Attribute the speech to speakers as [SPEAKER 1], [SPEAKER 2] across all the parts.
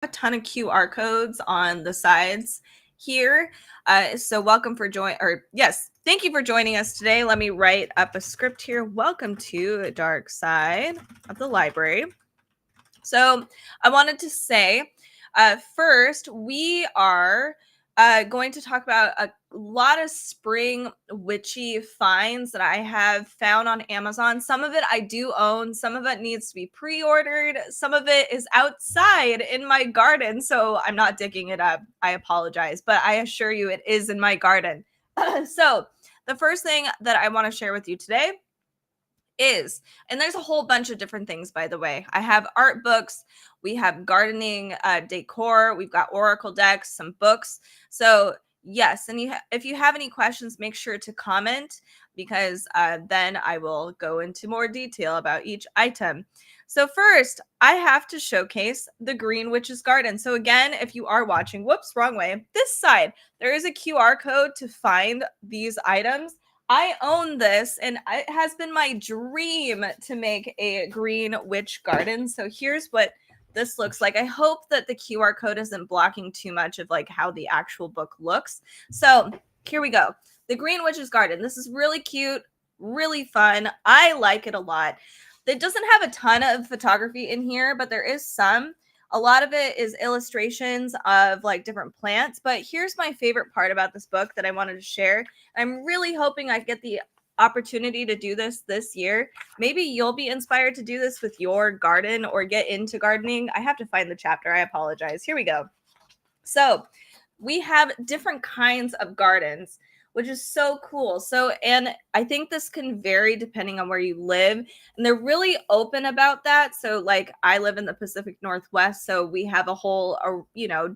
[SPEAKER 1] a ton of QR codes on the sides here. So welcome for thank you for joining us today. Let me write up a script here. Welcome to Dark Side of the Library. So I wanted to say, first, we are going to talk about a lot of spring witchy finds that I have found on Amazon. Some of it I do own, some of it needs to be pre-ordered, some of it is outside in my garden, so I'm not digging it up. I apologize, but I assure you it is in my garden. So the first thing that I want to share with you today is, and there's a whole bunch of different things, by the way. I have art books, we have gardening decor, we've got oracle decks, some books. So yes, and if you have any questions, make sure to comment, because then I will go into more detail about each item. So first, I have to showcase the Green Witch's Garden. So again, if you are watching, whoops, wrong way, this side, there is a QR code to find these items. I own this, and it has been my dream to make a green witch garden. So here's what this looks like. I hope that the QR code isn't blocking too much of like how the actual book looks. So here we go. The Green Witch's Garden. This is really cute, really fun. I like it a lot. It doesn't have a ton of photography in here, but there is some. A lot of it is illustrations of like different plants. But here's my favorite part about this book that I wanted to share. I'm really hoping I get the opportunity to do this year. Maybe you'll be inspired to do this with your garden or get into gardening. I have to find the chapter. I apologize. Here we go. So we have different kinds of gardens, which is so cool. So, and I think this can vary depending on where you live, and they're really open about that. So like I live in the Pacific Northwest, so we have a whole,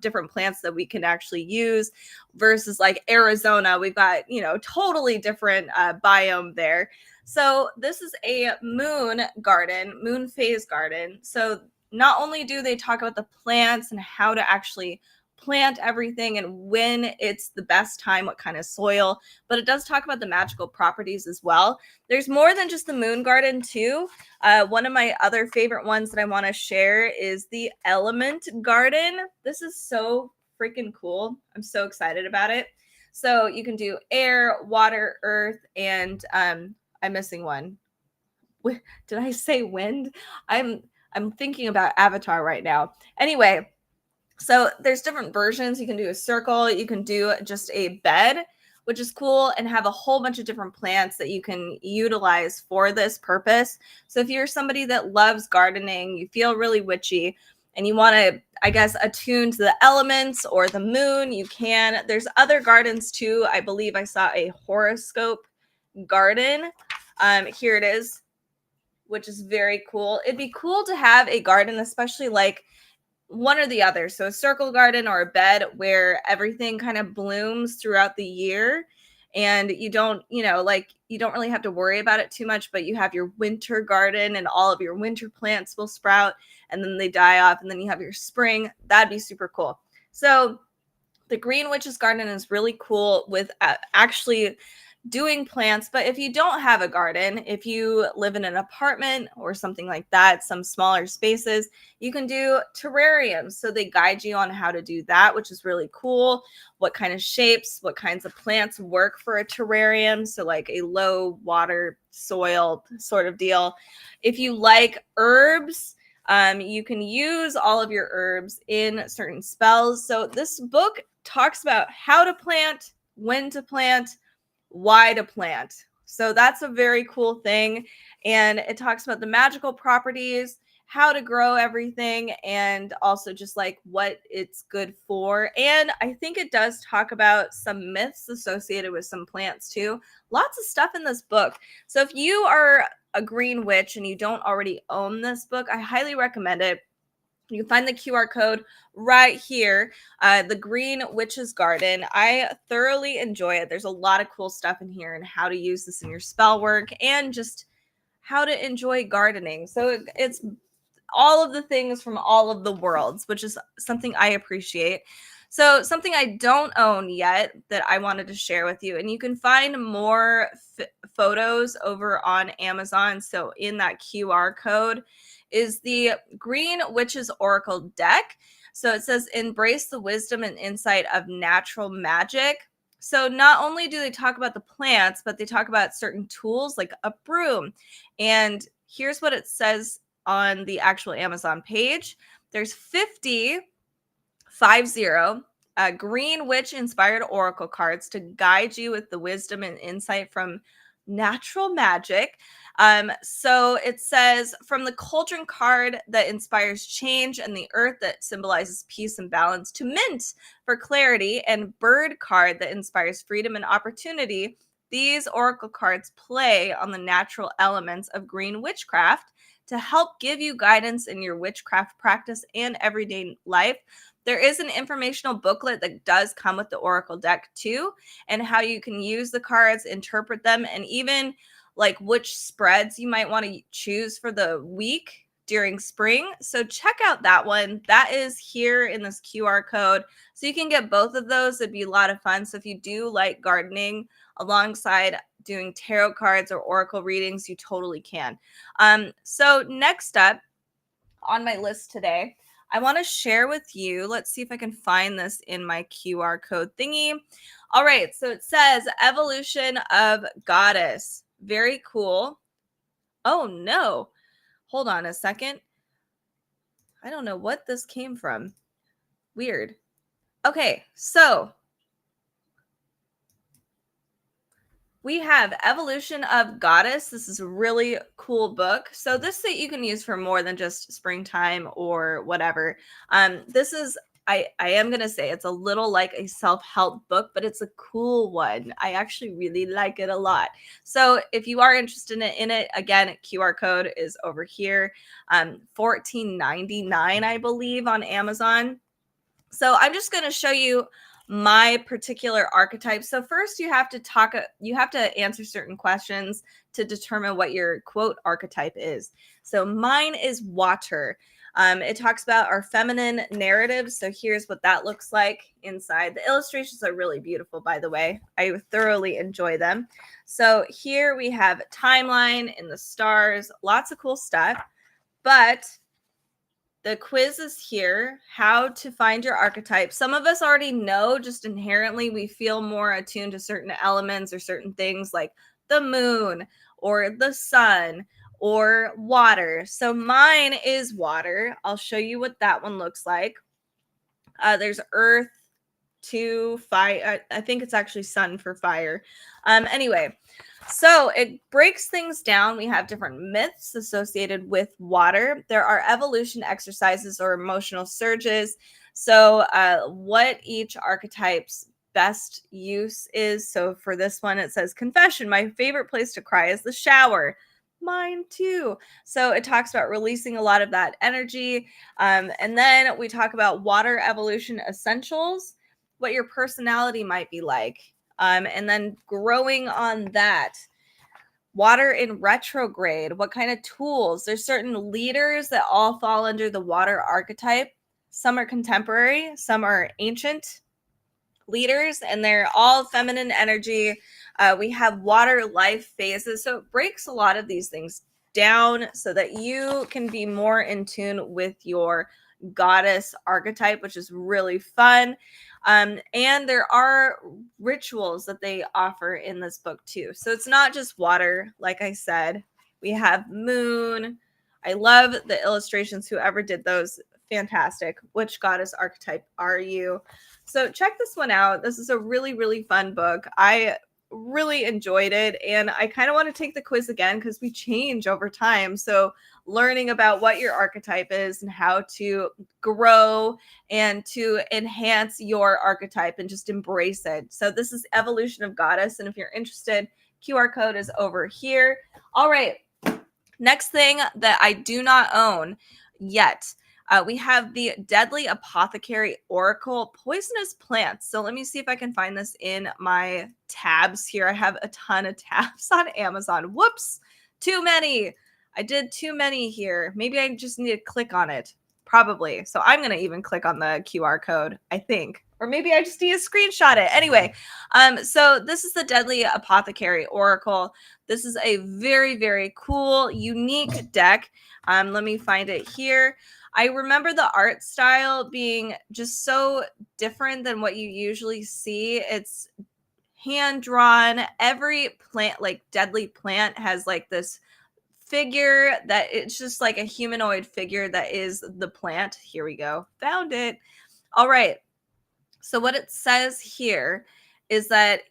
[SPEAKER 1] different plants that we can actually use versus like Arizona. We've got, totally different biome there. So this is a moon garden, moon phase garden. So not only do they talk about the plants and how to actually plant everything and when it's the best time, what kind of soil, but it does talk about the magical properties as well. There's more than just the moon garden too. One of my other favorite ones that I want to share is the element garden. This is so freaking cool. I'm so excited about it. So you can do air, water, earth, and I'm missing one. Did I say wind? I'm thinking about Avatar right now. Anyway, so there's different versions. You can do a circle, you can do just a bed, which is cool, and have a whole bunch of different plants that you can utilize for this purpose. So if you're somebody that loves gardening, you feel really witchy, and you want to, I guess, attune to the elements or the moon, you can. There's other gardens too. I believe I saw a horoscope garden. Here it is, which is very cool. It'd be cool to have a garden, especially like one or the other. So a circle garden or a bed where everything kind of blooms throughout the year, and you don't really have to worry about it too much, but you have your winter garden and all of your winter plants will sprout and then they die off, and then you have your spring. That'd be super cool. So the Green Witch's Garden is really cool with actually doing plants. But if you don't have a garden, if you live in an apartment or something like that, some smaller spaces, you can do terrariums. So they guide you on how to do that, which is really cool. What kind of shapes, what kinds of plants work for a terrarium. So like a low water soil sort of deal. If you like herbs, you can use all of your herbs in certain spells. So this book talks about how to plant, when to plant, why to plant. So that's a very cool thing. And it talks about the magical properties, how to grow everything, and also just like what it's good for. And I think it does talk about some myths associated with some plants too. Lots of stuff in this book. So if you are a green witch and you don't already own this book, I highly recommend it. You can find the QR code right here, the Green Witch's Garden. I thoroughly enjoy it. There's a lot of cool stuff in here and how to use this in your spell work and just how to enjoy gardening. So it's all of the things from all of the worlds, which is something I appreciate. So something I don't own yet that I wanted to share with you, and you can find more photos over on Amazon. So in that QR code is the Green Witch's Oracle deck. So it says, embrace the wisdom and insight of natural magic. So not only do they talk about the plants, but they talk about certain tools like a broom. And here's what it says on the actual Amazon page. There's 50 green witch inspired oracle cards to guide you with the wisdom and insight from natural magic. So it says, from the cauldron card that inspires change and the earth that symbolizes peace and balance, to mint for clarity and bird card that inspires freedom and opportunity. These oracle cards play on the natural elements of green witchcraft to help give you guidance in your witchcraft practice and everyday life. There is an informational booklet that does come with the Oracle deck too, and how you can use the cards, interpret them, and even like which spreads you might want to choose for the week during spring. So check out that one. That is here in this QR code. So you can get both of those. It'd be a lot of fun. So if you do like gardening alongside doing tarot cards or oracle readings, you totally can. So next up on my list today, I want to share with you. Let's see if I can find this in my QR code thingy. All right, so it says Evolution of Goddess. Very cool. Oh no, hold on a second. I don't know what this came from. Weird. Okay, so we have Evolution of Goddess. This is a really cool book. So this that you can use for more than just springtime or whatever. This is, I am going to say it's a little like a self-help book, but it's a cool one. I actually really like it a lot. So if you are interested in it, again, QR code is over here. $14.99, I believe, on Amazon. So I'm just going to show you my particular archetype. So first you have to answer certain questions to determine what your quote archetype is. So mine is water. It talks about our feminine narratives. So here's what that looks like inside. The illustrations are really beautiful, by the way. I thoroughly enjoy them. So here we have timeline in the stars, lots of cool stuff. But the quiz is here, how to find your archetype. Some of us already know, just inherently, we feel more attuned to certain elements or certain things like the moon or the sun or water. So mine is water. I'll show you what that one looks like. There's earth to fire. I think it's actually sun for fire. Anyway, so it breaks things down. We have different myths associated with water. There are evolution exercises or emotional surges. So what each archetype's best use is. So for this one, it says, confession, my favorite place to cry is the shower. Mine too. So it talks about releasing a lot of that energy. And then we talk about water evolution essentials, what your personality might be like. And then growing on that. Water in retrograde, what kind of tools? There's certain leaders that all fall under the water archetype. Some are contemporary, some are ancient leaders, and they're all feminine energy. We have water life phases. So it breaks a lot of these things down so that you can be more in tune with your goddess archetype, which is really fun. And there are rituals that they offer in this book too. So it's not just water, like I said. We have moon. I love the illustrations. Whoever did those, fantastic. Which goddess archetype are you? So check this one out. This is a really, really fun book. I really enjoyed it, and I kind of want to take the quiz again because we change over time. So learning about what your archetype is and how to grow and to enhance your archetype and just embrace it. So this is Evolution of Goddess, and if you're interested, QR code is over here. All right, next thing that I do not own yet. We have the Deadly Apothecary Oracle Poisonous Plants. So let me see if I can find this in my tabs here. I have a ton of tabs on Amazon. Whoops, too many. I did too many here. Maybe I just need to click on it. Probably. So I'm going to even click on the QR code, I think. Or maybe I just need to screenshot it. Anyway, so this is the Deadly Apothecary Oracle. This is a very, very cool, unique deck. Let me find it here. I remember the art style being just so different than what you usually see. It's hand drawn. Every plant, like deadly plant, has like this figure that it's just like a humanoid figure that is the plant. Here we go. Found it. All right. So what it says here is that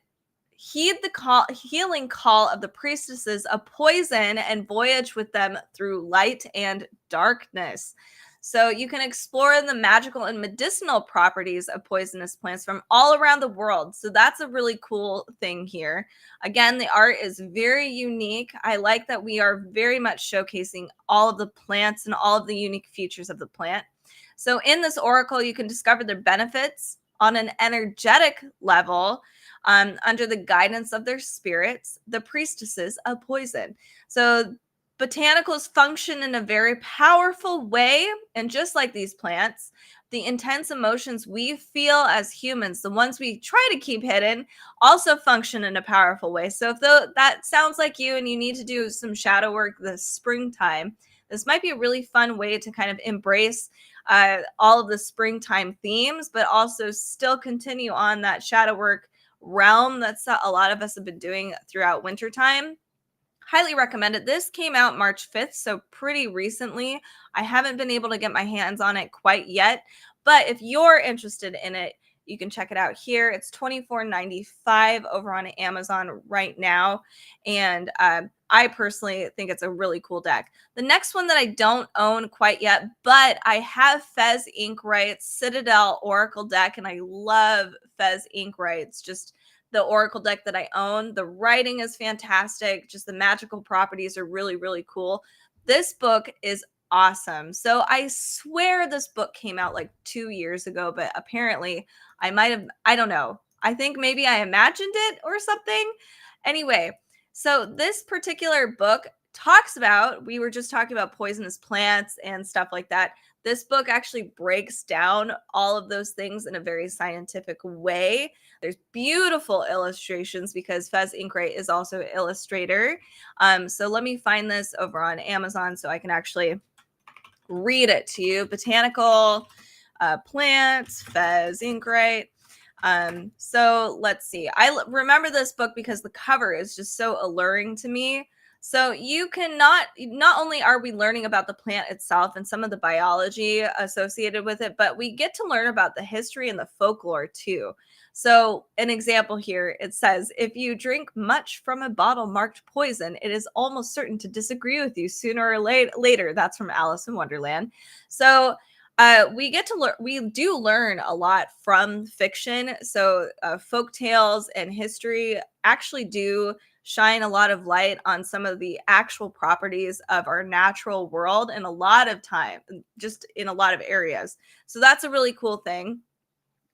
[SPEAKER 1] heed the healing call of the priestesses of poison and voyage with them through light and darkness. So you can explore the magical and medicinal properties of poisonous plants from all around the world. So that's a really cool thing here. Again, the art is very unique. I like that we are very much showcasing all of the plants and all of the unique features of the plant. So in this oracle, you can discover their benefits on an energetic level, under the guidance of their spirits, the priestesses of poison. So botanicals function in a very powerful way. And just like these plants, the intense emotions we feel as humans, the ones we try to keep hidden, also function in a powerful way. So if that sounds like you and you need to do some shadow work this springtime, this might be a really fun way to kind of embrace all of the springtime themes, but also still continue on that shadow work realm that's a lot of us have been doing throughout wintertime. Highly recommend it. This came out March 5th, so pretty recently. I haven't been able to get my hands on it quite yet, but if you're interested in it, you can check it out here. It's $24.95 over on Amazon right now, and I personally think it's a really cool deck. The next one that I don't own quite yet, but I have Fez Inkwright's Citadel Oracle deck, and I love Fez Inkwright's just the Oracle deck that I own. The writing is fantastic. Just the magical properties are really, really cool. This book is awesome. So I swear this book came out like 2 years ago, but apparently I might have, I don't know. I think maybe I imagined it or something. Anyway, so this particular book talks about, we were just talking about poisonous plants and stuff like that. This book actually breaks down all of those things in a very scientific way. There's beautiful illustrations because Fez Inkwright is also an illustrator. So let me find this over on Amazon so I can actually read it to you. Botanical plants, Fez Inkwright. So let's see. I remember this book because the cover is just so alluring to me. So you can not only are we learning about the plant itself and some of the biology associated with it, but we get to learn about the history and the folklore too. So an example here, it says, if you drink much from a bottle marked poison, it is almost certain to disagree with you sooner or later. That's from Alice in Wonderland. So we get to learn, we do learn a lot from fiction. So folk tales and history actually do shine a lot of light on some of the actual properties of our natural world in a lot of time, just in a lot of areas. So that's a really cool thing.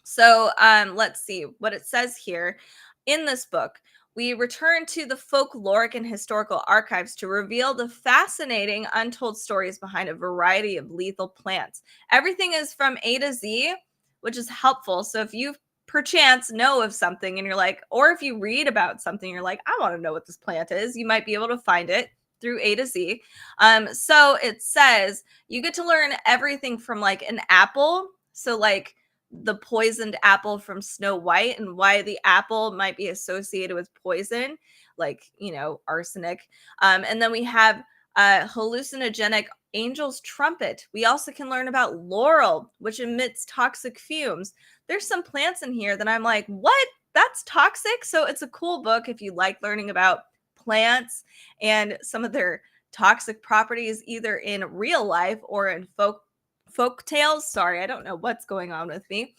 [SPEAKER 1] So let's see what it says here in this book. We return to the folkloric and historical archives to reveal the fascinating untold stories behind a variety of lethal plants. Everything is from A to Z, which is helpful. So if you perchance know of something and you're like, or if you read about something, you're like, I want to know what this plant is, you might be able to find it through A to Z. So it says you get to learn everything from like an apple. So like the poisoned apple from Snow White and why the apple might be associated with poison, like, you know, arsenic. And then we have hallucinogenic angel's trumpet. We also can learn about laurel, which emits toxic fumes. There's some plants in here that I'm like, what? That's toxic? So it's a cool book if you like learning about plants and some of their toxic properties, either in real life or in folk tales. Sorry, I don't know what's going on with me.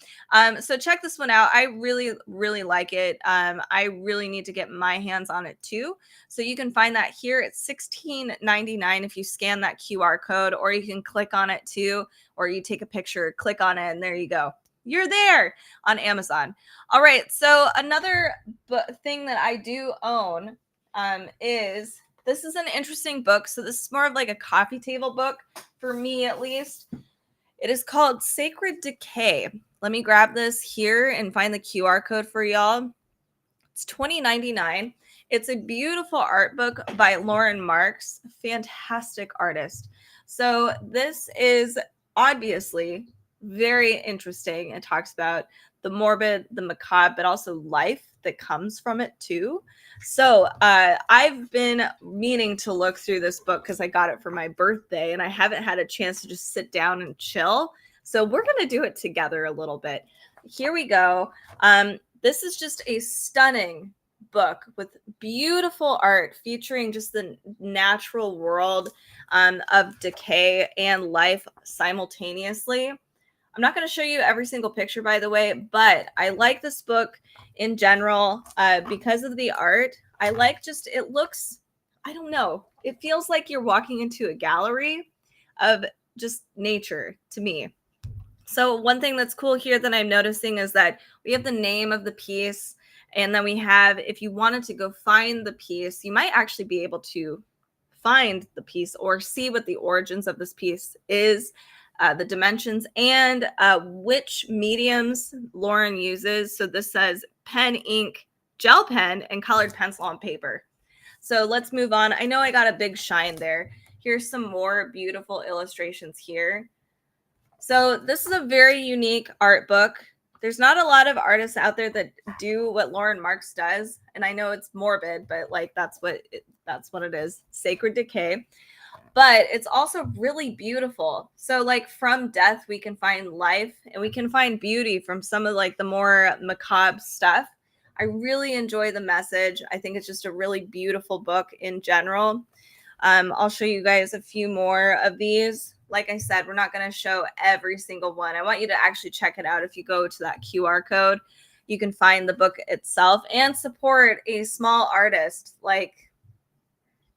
[SPEAKER 1] So check this one out. I really, really like it. I really need to get my hands on it too. So you can find that here at $16.99 if you scan that QR code, or you can click on it too, or you take a picture, click on it, and there you go. You're there on Amazon. All right. So another thing that I do own is, this is an interesting book. So this is more of like a coffee table book for me, at least. It is called Sacred Decay. Let me grab this here and find the QR code for y'all. It's $20.99. It's a beautiful art book by Lauren Marks, fantastic artist. So this is obviously very interesting. It talks about the morbid, the macabre, but also life that comes from it too. So I've been meaning to look through this book because I got it for my birthday and I haven't had a chance to just sit down and chill. So we're going to do it together a little bit. Here we go. This is just a stunning book with beautiful art featuring just the natural world of decay and life simultaneously. I'm not going to show you every single picture, by the way, but I like this book in general because of the art. I like just, it looks, I don't know, it feels like you're walking into a gallery of just nature to me. So one thing that's cool here that I'm noticing is that we have the name of the piece, and then we have, if you wanted to go find the piece, you might actually be able to find the piece or see what the origins of this piece is, the dimensions, and which mediums Lauren uses. So this says pen, ink, gel pen, and colored pencil on paper. So let's move on. I know I got a big shine there. Here's some more beautiful illustrations here. So this is a very unique art book. There's not a lot of artists out there that do what Lauren Marks does, and I know it's morbid, but like that's what it is. Sacred decay. But it's also really beautiful. So like from death we can find life and we can find beauty from some of like the more macabre stuff. I really enjoy the message. I think it's just a really beautiful book in general. I'll show you guys a few more of these. Like I said, we're not going to show every single one. I want you to actually check it out. If you go to that QR code, you can find the book itself and support a small artist. Like,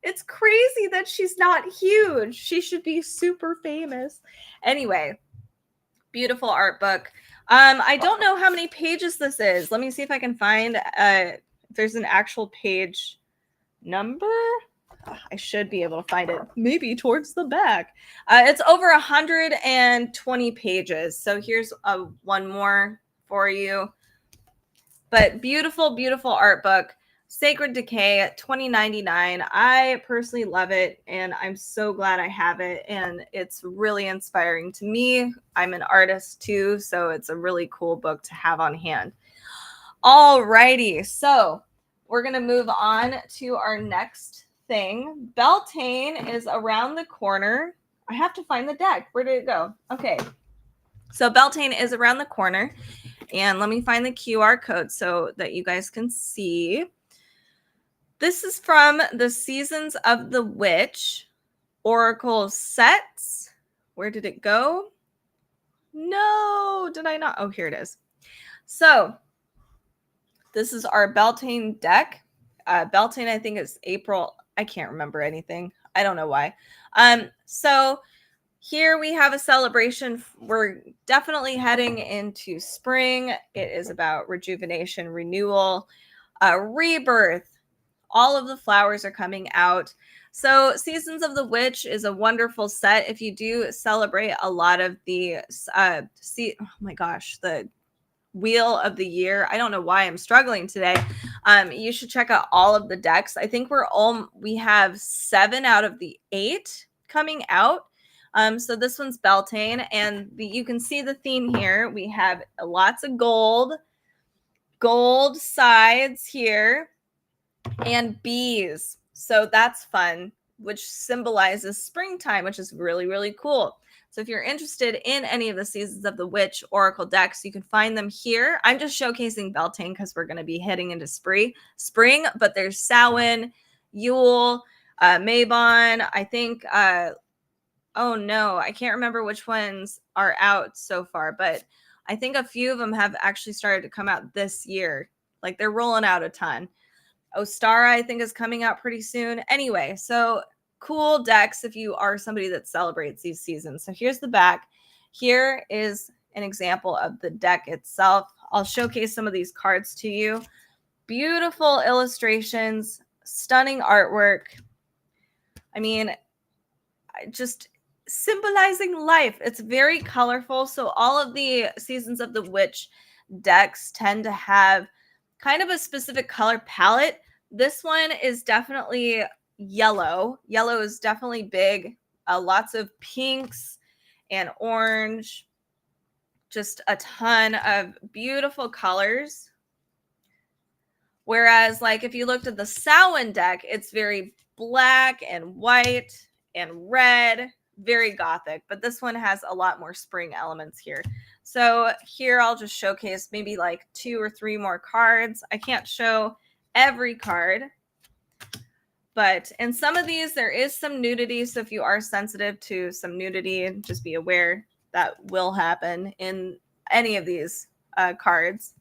[SPEAKER 1] it's crazy that she's not huge. She should be super famous. Anyway, beautiful art book. I don't know how many pages this is. Let me see if I can find if there's an actual page number. I should be able to find it maybe towards the back. It's over 120 pages. So here's one more for you. But beautiful, beautiful art book. Sacred Decay, $20.99. I personally love it, and I'm so glad I have it, and it's really inspiring to me. I'm an artist too, so it's a really cool book to have on hand. Alrighty, so we're going to move on to our next thing. Beltane is around the corner. I have to find the deck. Where did it go? Okay. So Beltane is around the corner. And let me find the QR code so that you guys can see. This is from the Seasons of the Witch Oracle sets. Where did it go? No, did I not? Oh, here it is. So this is our Beltane deck. Beltane, I think, is April. I can't remember anything. I don't know why. So here we have a celebration. We're definitely heading into spring. It is about rejuvenation, renewal, rebirth. All of the flowers are coming out. So Seasons of the Witch is a wonderful set. If you do celebrate a lot of the, oh my gosh, the Wheel of the Year. I don't know why I'm struggling today. You should check out all of the decks. I think we have 7 out of the 8 coming out. So this one's Beltane, and you can see the theme here. We have lots of gold sides here, and bees. So that's fun, which symbolizes springtime, which is really, really cool. So if you're interested in any of the Seasons of the Witch Oracle decks, you can find them here. I'm just showcasing Beltane because we're going to be heading into spring, but there's Samhain, Yule, Mabon. I think, oh no, I can't remember which ones are out so far, but I think a few of them have actually started to come out this year. Like they're rolling out a ton. Ostara, I think, is coming out pretty soon. Anyway, so cool decks if you are somebody that celebrates these seasons. So here's the back. Here is an example of the deck itself. I'll showcase some of these cards to you. Beautiful illustrations, stunning artwork. I mean, just symbolizing life. It's very colorful. So all of the Seasons of the Witch decks tend to have kind of a specific color palette. This one is definitely yellow. Yellow is definitely big. Lots of pinks and orange. Just a ton of beautiful colors. Whereas, like, if you looked at the Samhain deck, it's very black and white and red, very gothic. But this one has a lot more spring elements here. So here I'll just showcase maybe like 2 or 3 more cards. I can't show every card. But in some of these, there is some nudity. So if you are sensitive to some nudity, just be aware that will happen in any of these cards.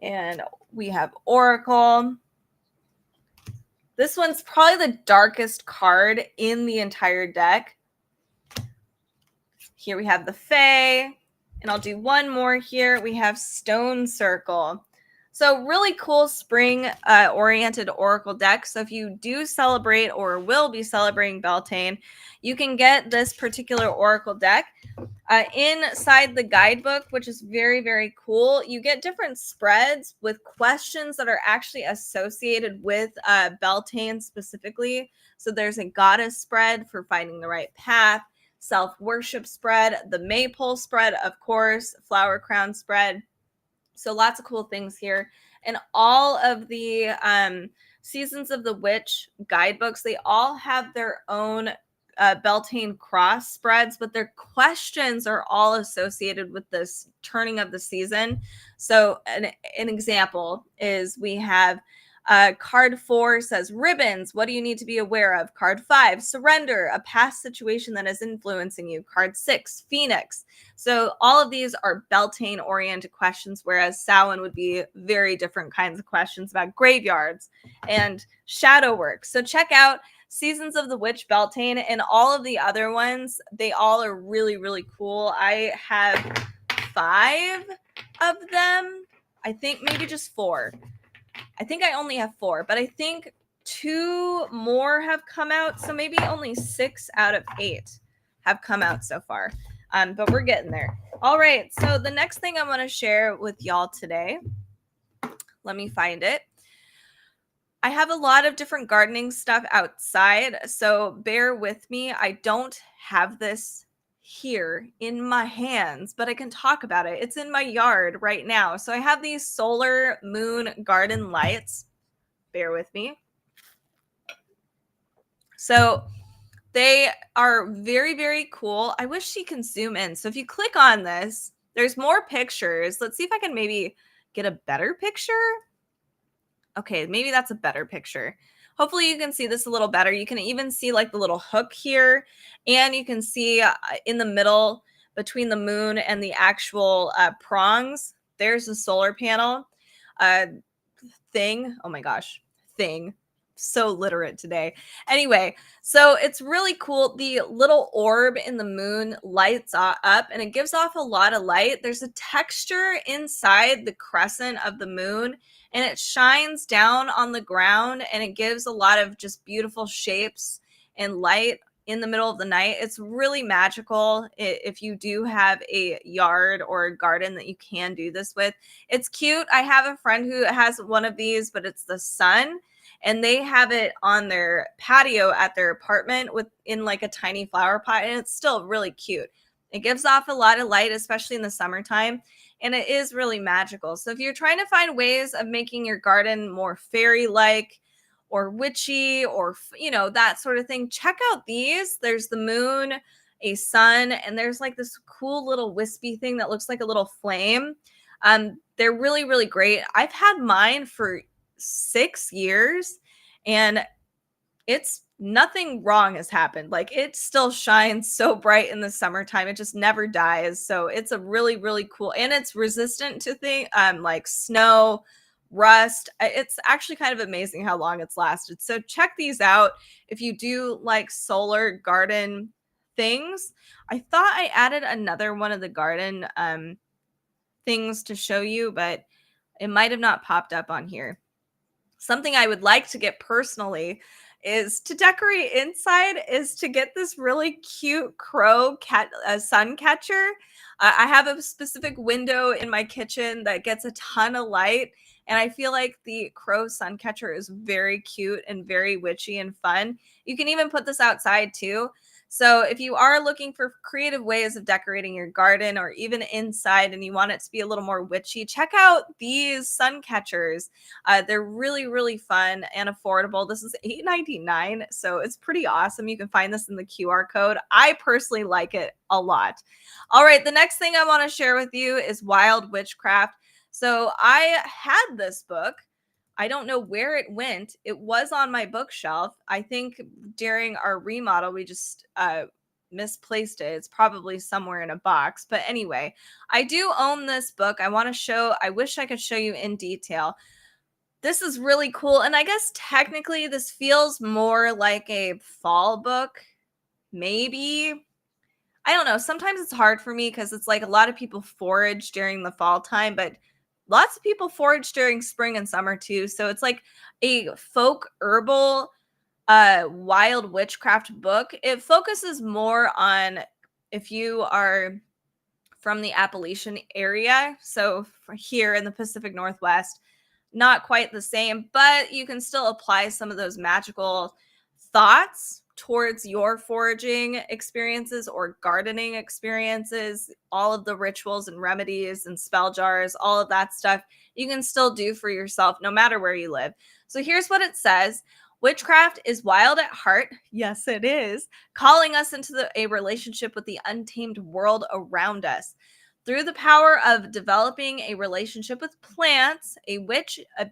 [SPEAKER 1] And we have Oracle. This one's probably the darkest card in the entire deck. Here we have the Fae. And I'll do one more here. We have Stone Circle. So really cool spring-oriented Oracle deck. So if you do celebrate or will be celebrating Beltane, you can get this particular Oracle deck. Inside the guidebook, which is very, very cool, you get different spreads with questions that are actually associated with Beltane specifically. So there's a goddess spread for finding the right path, self-worship spread, the maypole spread, of course, flower crown spread. So lots of cool things here. And all of the Seasons of the Witch guidebooks, they all have their own Beltane cross spreads, but their questions are all associated with this turning of the season. So an example is we have card 4 says ribbons. What do you need to be aware of? Card 5, surrender, a past situation that is influencing you. Card 6, Phoenix. So all of these are Beltane oriented questions, whereas Samhain would be very different kinds of questions about graveyards and shadow work. So check out Seasons of the Witch Beltane, and all of the other ones, they all are really, really cool. I have 5 of them. I think maybe just 4. I think I only have 4, but I think 2 more have come out. So maybe only 6 out of 8 have come out so far. But we're getting there. All right. So the next thing I want to share with y'all today, let me find it. I have a lot of different gardening stuff outside, so bear with me. I don't have this here in my hands, but I can talk about it. It's in my yard right now. So I have these solar moon garden lights. Bear with me. So they are very, very cool. I wish you can zoom in. So if you click on this, there's more pictures. Let's see if I can maybe get a better picture. Okay, maybe that's a better picture. Hopefully you can see this a little better. You can even see like the little hook here, and you can see in the middle between the moon and the actual prongs, there's a solar panel thing. Oh my gosh, thing. So literate today. Anyway, so it's really cool. The little orb in the moon lights up and it gives off a lot of light. There's a texture inside the crescent of the moon, and it shines down on the ground, and it gives a lot of just beautiful shapes and light in the middle of the night. It's really magical if you do have a yard or a garden that you can do this with. It's cute. I have a friend who has one of these, but it's the sun, and they have it on their patio at their apartment in like a tiny flower pot, and it's still really cute. It gives off a lot of light, especially in the summertime, and it is really magical. So if you're trying to find ways of making your garden more fairy-like or witchy or, you know, that sort of thing, check out these. There's the moon, a sun, and there's like this cool little wispy thing that looks like a little flame. They're really, really great. I've had mine for 6 years, and it's nothing wrong has happened. Like, it still shines so bright in the summertime. It just never dies. So it's a really, really cool, and it's resistant to things like snow, rust. It's actually kind of amazing how long it's lasted. So check these out if you do like solar garden things. I thought I added another one of the garden things to show you, but it might have not popped up on here. Something I would like to get personally is to decorate inside is to get this really cute crow sun catcher. I have a specific window in my kitchen that gets a ton of light, and I feel like the crow sun catcher is very cute and very witchy and fun. You can even put this outside too. So if you are looking for creative ways of decorating your garden or even inside and you want it to be a little more witchy, check out these sun catchers. They're really, really fun and affordable. This is $8.99, so it's pretty awesome. You can find this in the QR code. I personally like it a lot. All right, the next thing I want to share with you is Wild Witchcraft. So I had this book. I don't know where it went. It was on my bookshelf. I think during our remodel, we just misplaced it. It's probably somewhere in a box. But anyway, I do own this book. I wish I could show you in detail. This is really cool. And I guess technically this feels more like a fall book, maybe. I don't know. Sometimes it's hard for me because it's like a lot of people forage during the fall time, but lots of people forage during spring and summer too. So it's like a folk herbal wild witchcraft book. It focuses more on if you are from the Appalachian area. So here in the Pacific Northwest, not quite the same, but you can still apply some of those magical thoughts towards your foraging experiences or gardening experiences. All of the rituals and remedies and spell jars, all of that stuff you can still do for yourself no matter where you live. So here's what it says. Witchcraft is wild at heart. Yes, it is. Calling us into a relationship with the untamed world around us. Through the power of developing a relationship with plants, a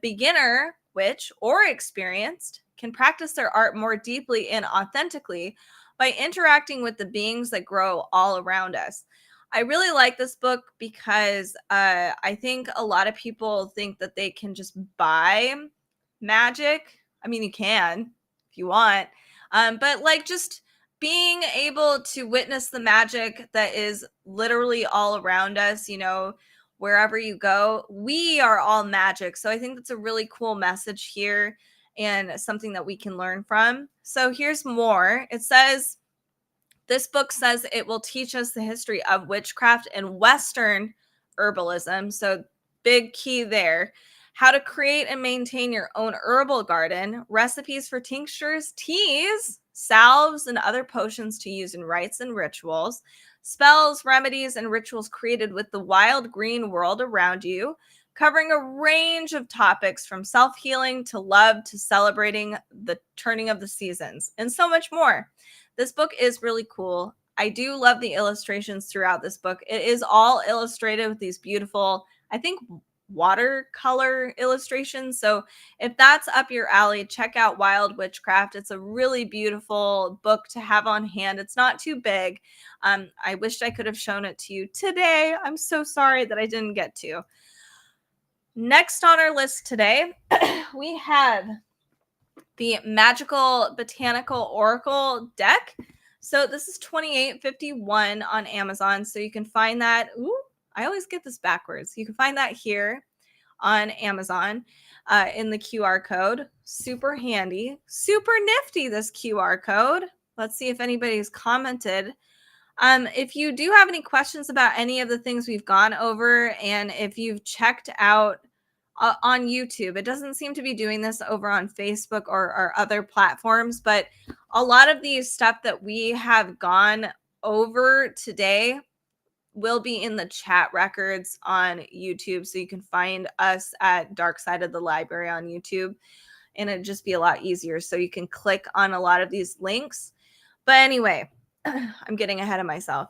[SPEAKER 1] beginner witch or experienced, can practice their art more deeply and authentically by interacting with the beings that grow all around us. I really like this book because I think a lot of people think that they can just buy magic. I mean, you can if you want, but like just being able to witness the magic that is literally all around us, wherever you go, we are all magic. So I think that's a really cool message here and something that we can learn from. So here's more. This book says it will teach us the history of witchcraft and Western herbalism. So, big key there. How to create and maintain your own herbal garden, recipes for tinctures, teas, salves, and other potions to use in rites and rituals, spells, remedies, and rituals created with the wild green world around you, covering a range of topics from self healing to love to celebrating the turning of the seasons, and so much more. This book is really cool. I do love the illustrations throughout this book. It is all illustrated with these beautiful, I think, watercolor illustrations. So if that's up your alley, check out Wild Witchcraft. It's a really beautiful book to have on hand. It's not too big. I wished I could have shown it to you today. I'm so sorry that I didn't get to. Next on our list today, we have the Magical Botanical Oracle deck. So this is $28.51 on Amazon. So you can find that. Ooh, I always get this backwards. You can find that here on Amazon in the QR code. Super handy, super nifty, this QR code. Let's see if anybody's commented. If you do have any questions about any of the things we've gone over, and if you've checked out on YouTube. It doesn't seem to be doing this over on Facebook or other platforms, but a lot of these stuff that we have gone over today will be in the chat records on YouTube. So you can find us at Dark Side of the Library on YouTube, and it'd just be a lot easier. So you can click on a lot of these links. But anyway, I'm getting ahead of myself.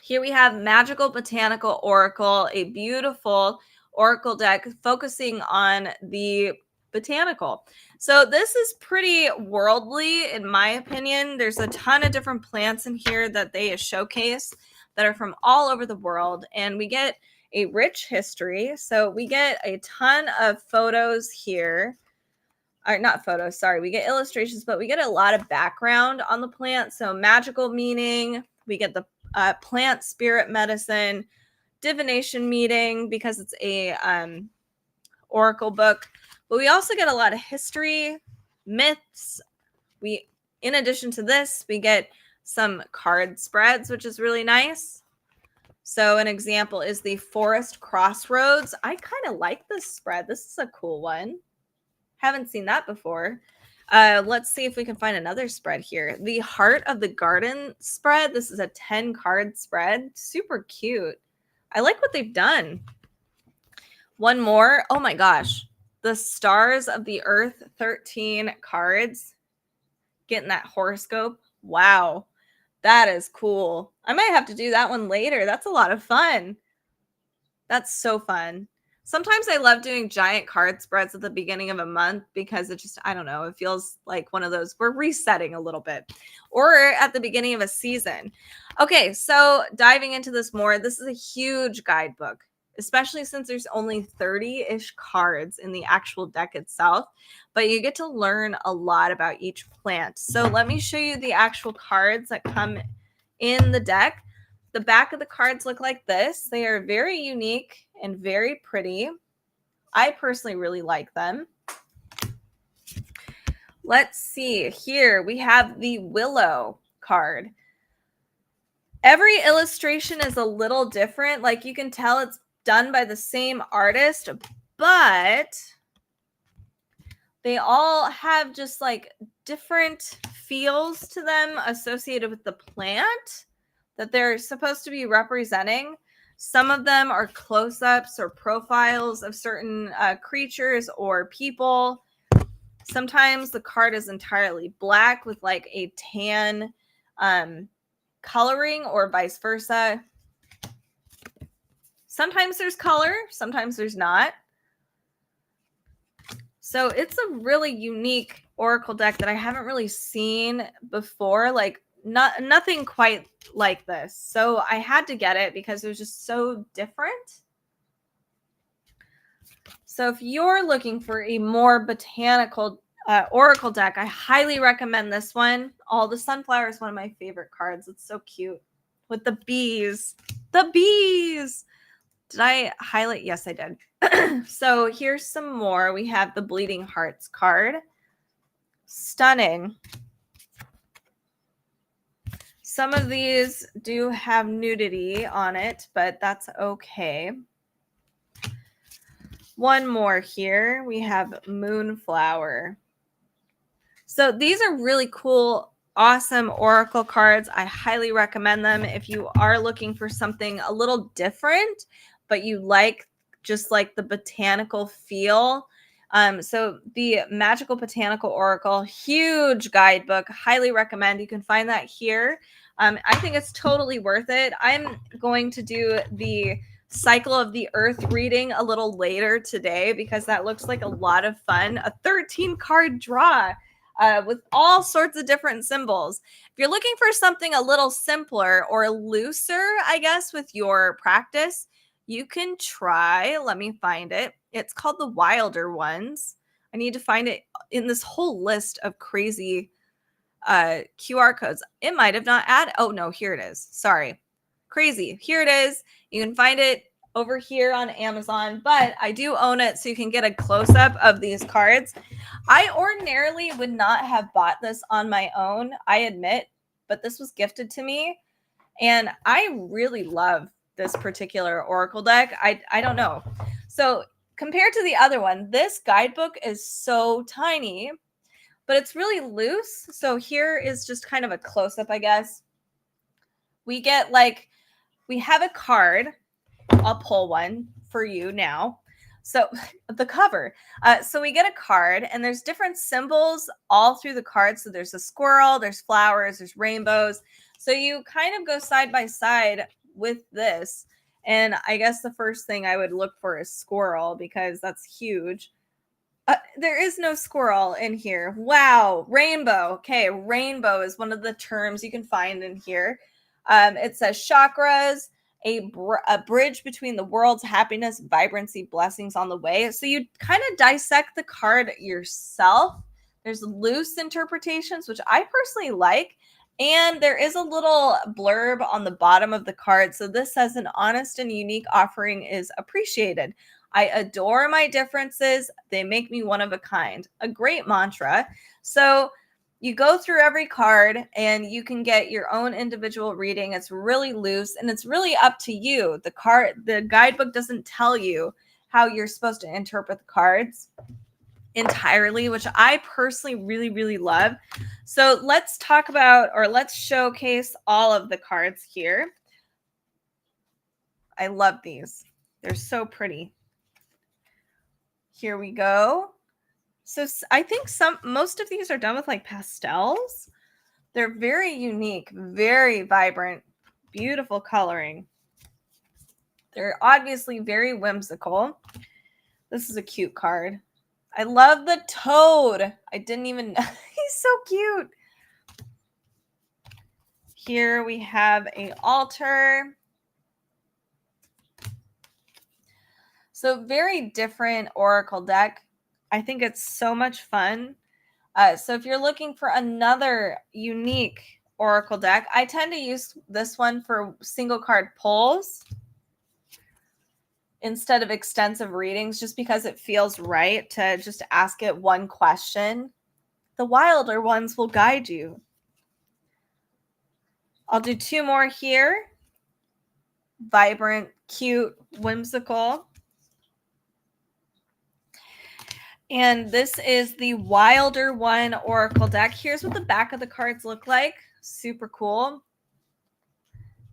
[SPEAKER 1] Here we have Magical Botanical Oracle, a beautiful oracle deck focusing on the botanical. So this is pretty worldly in my opinion. There's a ton of different plants in here that they showcase that are from all over the world, and we get a rich history. So we get a ton of photos here. Or not photos, sorry. We get illustrations, but we get a lot of background on the plant. So magical meaning, we get the plant spirit medicine, divination meaning because it's a oracle book, but we also get a lot of history, myths. In addition to this, we get some card spreads, which is really nice. So an example is the Forest Crossroads. I kind of like this spread. This is a cool one. Haven't seen that before. Let's see if we can find another spread here. The Heart of the Garden spread. This is a 10 card spread. Super cute. I like what they've done. One more. Oh my gosh. The Stars of the Earth, 13 cards. Getting that horoscope. Wow. That is cool. I might have to do that one later. That's a lot of fun. That's so fun. Sometimes I love doing giant card spreads at the beginning of a month because it just, I don't know, it feels like one of those, we're resetting a little bit, or at the beginning of a season. Okay, so diving into this more, this is a huge guidebook, especially since there's only 30-ish cards in the actual deck itself, but you get to learn a lot about each plant. So let me show you the actual cards that come in the deck. The back of the cards look like this. They are very unique and very pretty. I personally really like them. Let's see. Here we have the Willow card. Every illustration is a little different. Like you can tell it's done by the same artist, but they all have just like different feels to them associated with the plant that they're supposed to be representing. Some of them are close-ups or profiles of certain creatures or people. Sometimes the card is entirely black with like a tan coloring or vice versa. Sometimes there's color, sometimes there's not. So it's a really unique Oracle deck that I haven't really seen before. Like nothing quite like this. So I had to get it because it was just so different. So if you're looking for a more botanical Oracle deck, I highly recommend this one. The sunflower is one of my favorite cards. It's so cute with the bees. The bees. Did I highlight? Yes, I did. So here's some more. We have the Bleeding Hearts card. Stunning. Some of these do have nudity on it, but that's okay. One more here. We have Moonflower. So these are really cool, awesome Oracle cards. I highly recommend them if you are looking for something a little different, but you like just like the botanical feel. So the Magical Botanical Oracle, huge guidebook, highly recommend. You can find that here. I think it's totally worth it. I'm going to do the Cycle of the Earth reading a little later today because that looks like a lot of fun. A 13 card draw with all sorts of different symbols. If you're looking for something a little simpler or looser, I guess, with your practice, you can try, let me find it. It's called the Wilder Ones. I need to find it in this whole list of crazy QR codes. It might have not added. Oh, no, here it is. Sorry. Crazy. Here it is. You can find it over here on Amazon, but I do own it so you can get a close-up of these cards. I ordinarily would not have bought this on my own, I admit, but this was gifted to me, and I really love this particular Oracle deck. I don't know. So compared to the other one, this guidebook is so tiny, but it's really loose. So here is just kind of a close-up, I guess. We have a card. I'll pull one for you now. So the cover. So we get a card and there's different symbols all through the card. So there's a squirrel, there's flowers, there's rainbows. So you kind of go side by side with this. And I guess the first thing I would look for is squirrel because that's huge. There is no squirrel in here. Wow. Rainbow. Okay. Rainbow is one of the terms you can find in here. It says chakras, a bridge between the world's happiness, vibrancy, blessings on the way. So you kind of dissect the card yourself. There's loose interpretations, which I personally like. And there is a little blurb on the bottom of the card. So this says an honest and unique offering is appreciated. I adore my differences. They make me one of a kind. A great mantra. So you go through every card and you can get your own individual reading. It's really loose and it's really up to you. The guidebook doesn't tell you how you're supposed to interpret the cards. entirely, which I personally really, really love. So let's talk about, or let's showcase all of the cards here. I love these. They're so pretty. Here we go. So I think most of these are done with like pastels. They're very unique, very vibrant, beautiful coloring. They're obviously very whimsical. This is a cute card. I love the toad. I didn't even know. He's so cute. Here we have an altar. So very different oracle deck. I think it's so much fun. So if you're looking for another unique oracle deck, I tend to use this one for single card pulls instead of extensive readings, just because it feels right to just ask it one question. The wilder ones will guide you. I'll do two more here. Vibrant, cute, whimsical. And this is the Wilder One Oracle deck. Here's what the back of the cards look like. Super cool.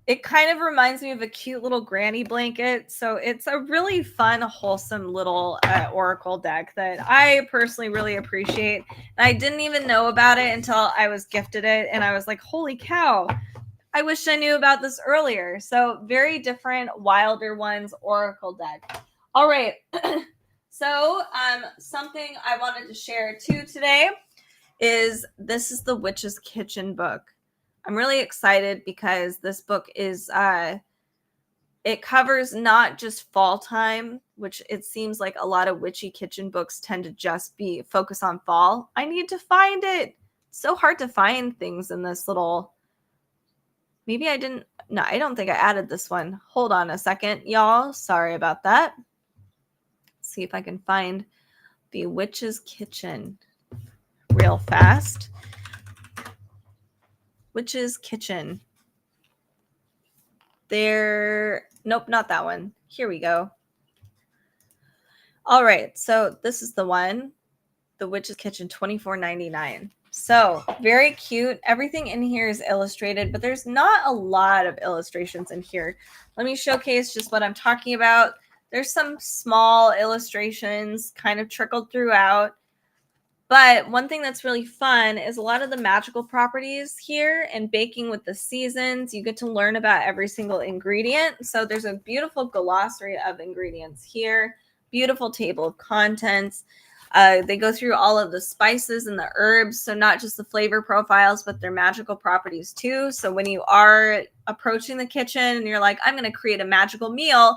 [SPEAKER 1] It kind of reminds me of a cute little granny blanket. So it's a really fun, wholesome little Oracle deck that I personally really appreciate. And I didn't even know about it until I was gifted it. And I was like, holy cow, I wish I knew about this earlier. So very different Wilder Ones Oracle deck. All right. So something I wanted to share too today is this is the Witch's Kitchen book. I'm really excited because this book is it covers not just fall time, which it seems like a lot of witchy kitchen books tend to just be focus on fall. I need to find it. It's so hard to find things in this little. Maybe I didn't. No, I don't think I added this one. Hold on a second, y'all. Sorry about that. Let's see if I can find the Witch's Kitchen real fast. Witch's Kitchen. Nope, not that one. Here we go. All right, so this is the one, the Witch's Kitchen, $24.99. So very cute. Everything in here is illustrated, but there's not a lot of illustrations in here. Let me showcase just what I'm talking about. There's some small illustrations kind of trickled throughout. But one thing that's really fun is a lot of the magical properties here and baking with the seasons. You get to learn about every single ingredient. So there's a beautiful glossary of ingredients here, beautiful table of contents. They go through all of the spices and the herbs. So not just the flavor profiles, but their magical properties too. So when you are approaching the kitchen and you're like, I'm going to create a magical meal,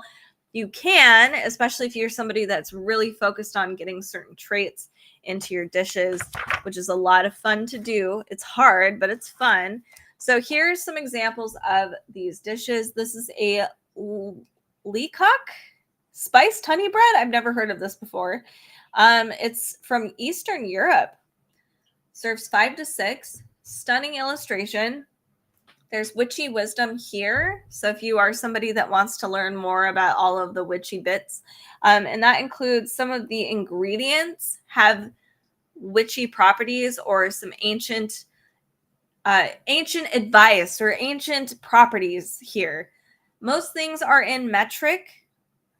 [SPEAKER 1] you can, especially if you're somebody that's really focused on getting certain traits into your dishes, which is a lot of fun to do. It's hard, but it's fun. So here's some examples of these dishes. This is a leacock spiced honey bread. I've never heard of this before. It's from Eastern Europe. Serves 5 to 6. Stunning illustration. There's witchy wisdom here. So if you are somebody that wants to learn more about all of the witchy bits, and that includes some of the ingredients have witchy properties or some ancient advice or ancient properties here. Most things are in metric,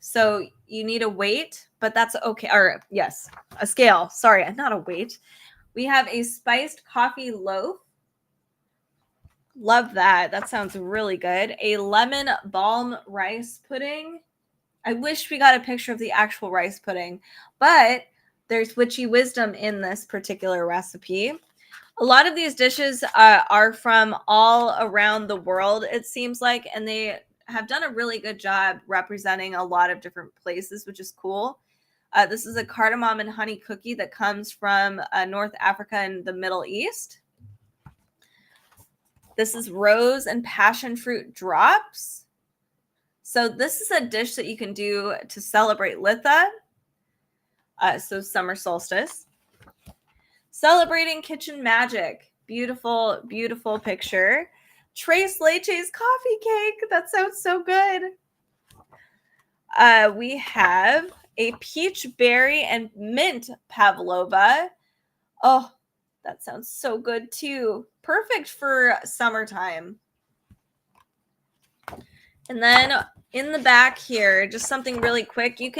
[SPEAKER 1] so you need a weight, but that's okay. Or yes, a scale. Sorry, not a weight. We have a spiced coffee loaf. Love that. That sounds really good. A lemon balm rice pudding. I wish we got a picture of the actual rice pudding, but there's witchy wisdom in this particular recipe. A lot of these dishes are from all around the world, it seems like, and they have done a really good job representing a lot of different places, which is cool. This is a cardamom and honey cookie that comes from North Africa and the Middle East. This is rose and passion fruit drops. So this is a dish that you can do to celebrate Litha. So summer solstice. Celebrating kitchen magic. Beautiful, beautiful picture. Tres Leches coffee cake. That sounds so good. We have a peach berry and mint pavlova. Oh, that sounds so good too. Perfect for summertime. And then in the back here, just something really quick. You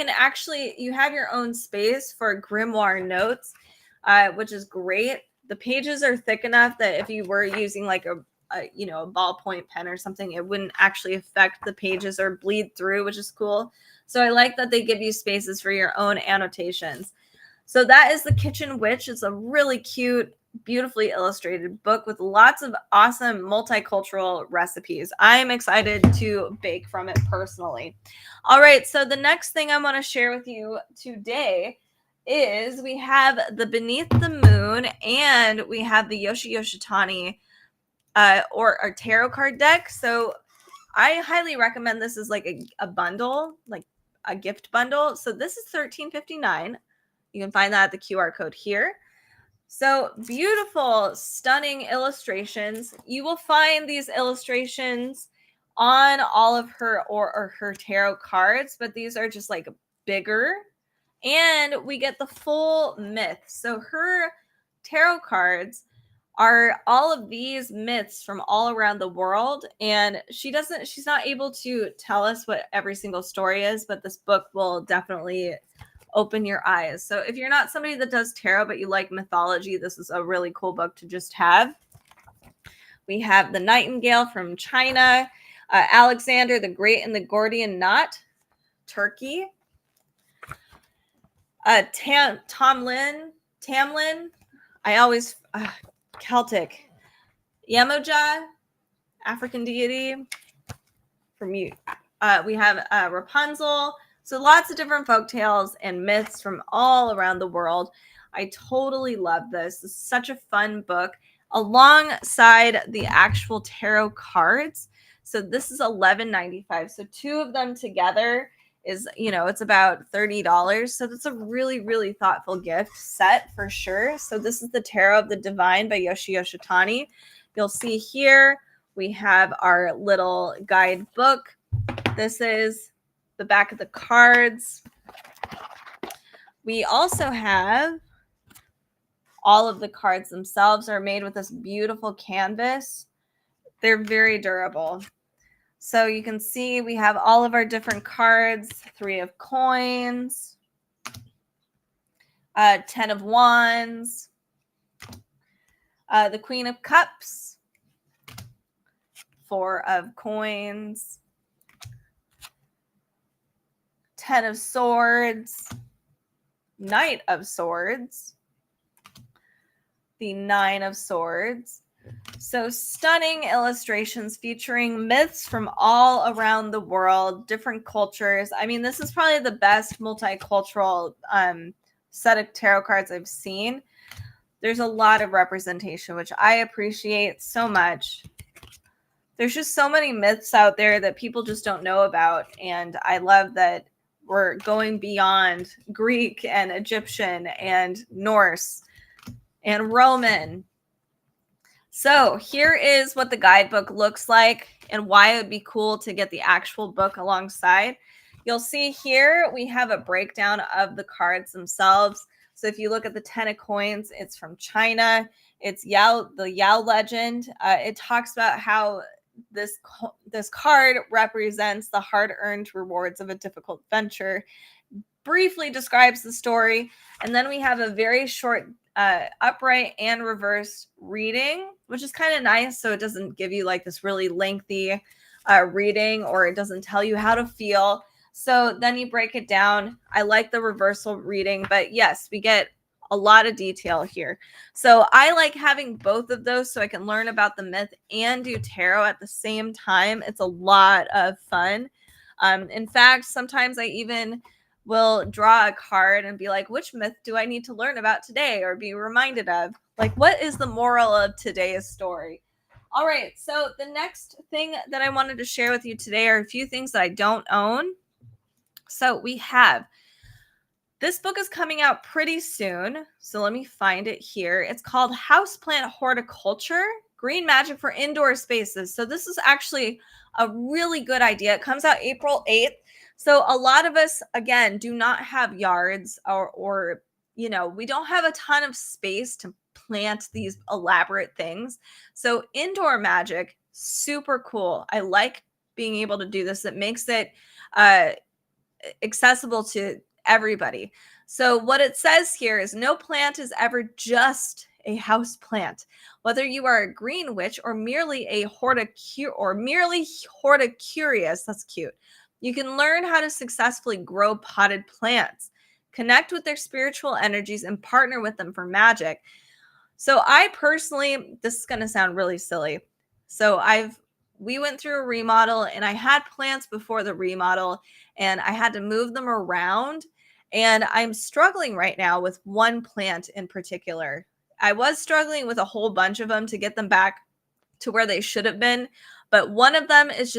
[SPEAKER 1] have your own space for grimoire notes, which is great. The pages are thick enough that if you were using like a ballpoint pen or something, it wouldn't actually affect the pages or bleed through, which is cool. So I like that they give you spaces for your own annotations. So that is The Kitchen Witch. It's a really cute, beautifully illustrated book with lots of awesome multicultural recipes. I'm excited to bake from it personally. All right, so the next thing I want to share with you today is we have the Beneath the Moon and we have the Yoshi Yoshitani or tarot card deck. So I highly recommend this as like a bundle, like a gift bundle. So this is $13.59. You can find that at the QR code here. So beautiful, stunning illustrations. You will find these illustrations on all of her or her tarot cards, but these are just like bigger. And we get the full myth. So her tarot cards are all of these myths from all around the world, and she's not able to tell us what every single story is, but this book will definitely open your eyes. So if you're not somebody that does tarot but you like mythology, this is a really cool book to just have. We have The Nightingale from China, Alexander the Great and the Gordian Knot, Turkey, Tamlin, I always Celtic, Yemoja, African deity from you. We have Rapunzel. So lots of different folk tales and myths from all around the world. I totally love this. This is such a fun book alongside the actual tarot cards. So this is $11.95. So two of them together is, it's about $30. So that's a really, really thoughtful gift set for sure. So this is the Tarot of the Divine by Yoshi Yoshitani. You'll see here we have our little guidebook. This is the back of the cards. We also have all of the cards themselves are made with this beautiful canvas. They're very durable. So you can see we have all of our different cards, 3 of coins, 10 of wands, the Queen of Cups, 4 of coins, 10 of swords, Knight of Swords, the 9 of Swords. So stunning illustrations featuring myths from all around the world, different cultures. I mean, this is probably the best multicultural set of tarot cards I've seen. There's a lot of representation, which I appreciate so much. There's just so many myths out there that people just don't know about. And I love that we're going beyond Greek and Egyptian and Norse and Roman. So here is what the guidebook looks like and why it would be cool to get the actual book alongside. You'll see here we have a breakdown of the cards themselves. So if you look at the 10 of coins, it's from China. It's the Yao legend. It talks about how this card represents the hard-earned rewards of a difficult venture. Briefly describes the story. And then we have a very short upright and reverse reading, which is kind of nice. So it doesn't give you like this really lengthy reading, or it doesn't tell you how to feel. So then you break it down. I like the reversal reading, but yes, we get a lot of detail here. So I like having both of those so I can learn about the myth and do tarot at the same time. It's a lot of fun. In fact, sometimes I even will draw a card and be like, which myth do I need to learn about today or be reminded of? Like, what is the moral of today's story? All right, so the next thing that I wanted to share with you today are a few things that I don't own. So we have, this book is coming out pretty soon. So let me find it here. It's called Houseplant Horticulture, Green Magic for Indoor Spaces. So this is actually a really good idea. It comes out April 8th. So a lot of us, again, do not have yards or we don't have a ton of space to plant these elaborate things. So indoor magic, super cool. I like being able to do this. It makes it uh, accessible to everybody. So what it says here is no plant is ever just a house plant. Whether you are a green witch or merely a horticurious, that's cute. You can learn how to successfully grow potted plants, connect with their spiritual energies, and partner with them for magic. So I personally, this is going to sound really silly. So we went through a remodel and I had plants before the remodel and I had to move them around. And I'm struggling right now with one plant in particular. I was struggling with a whole bunch of them to get them back to where they should have been, but one of them is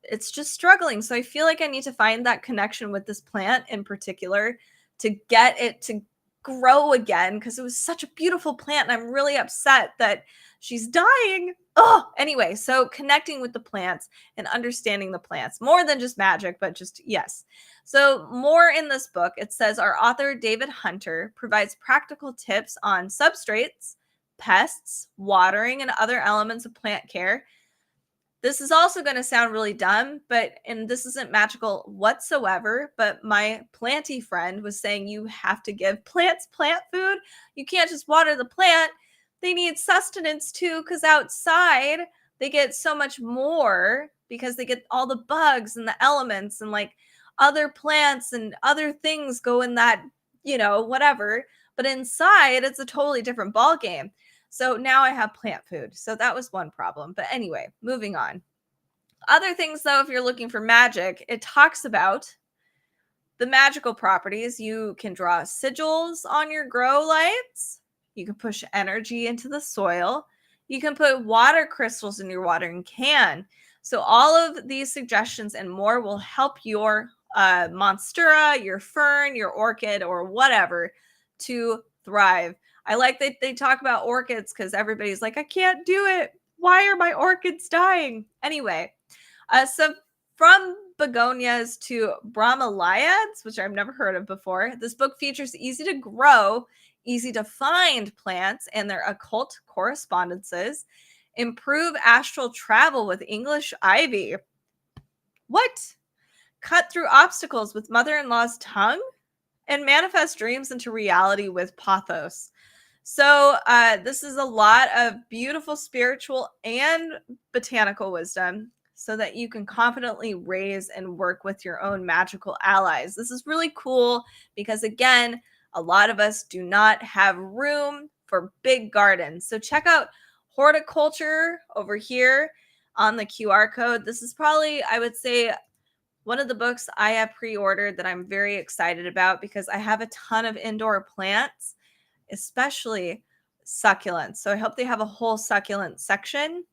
[SPEAKER 1] it's just struggling. So I feel like I need to find that connection with this plant in particular to get it to grow again, because it was such a beautiful plant and I'm really upset that she's dying. Oh, anyway, so connecting with the plants and understanding the plants more than just magic, but just yes. So more in this book, it says our author David Hunter provides practical tips on substrates, pests, watering, and other elements of plant care. This is also going to sound really dumb, and this isn't magical whatsoever, but my planty friend was saying you have to give plants plant food. You can't just water the plant. They need sustenance too, because outside they get so much more because they get all the bugs and the elements and like other plants and other things go in that, whatever. But inside it's a totally different ball game. So now I have plant food. So that was one problem. But anyway, moving on. Other things, though, if you're looking for magic, it talks about the magical properties. You can draw sigils on your grow lights. You can push energy into the soil. You can put water crystals in your watering can. So all of these suggestions and more will help your monstera, your fern, your orchid, or whatever to thrive. I like that they talk about orchids because everybody's like, I can't do it. Why are my orchids dying? Anyway, so from begonias to bromeliads, which I've never heard of before, this book features easy to grow, easy to find plants and their occult correspondences, improve astral travel with English ivy. What? Cut through obstacles with mother-in-law's tongue and manifest dreams into reality with pothos. So this is a lot of beautiful spiritual and botanical wisdom so that you can confidently raise and work with your own magical allies. This is really cool because, again, a lot of us do not have room for big gardens. So check out horticulture over here on the QR code. This is probably, I would say, one of the books I have pre-ordered that I'm very excited about because I have a ton of indoor plants, especially succulents. So I hope they have a whole succulent section.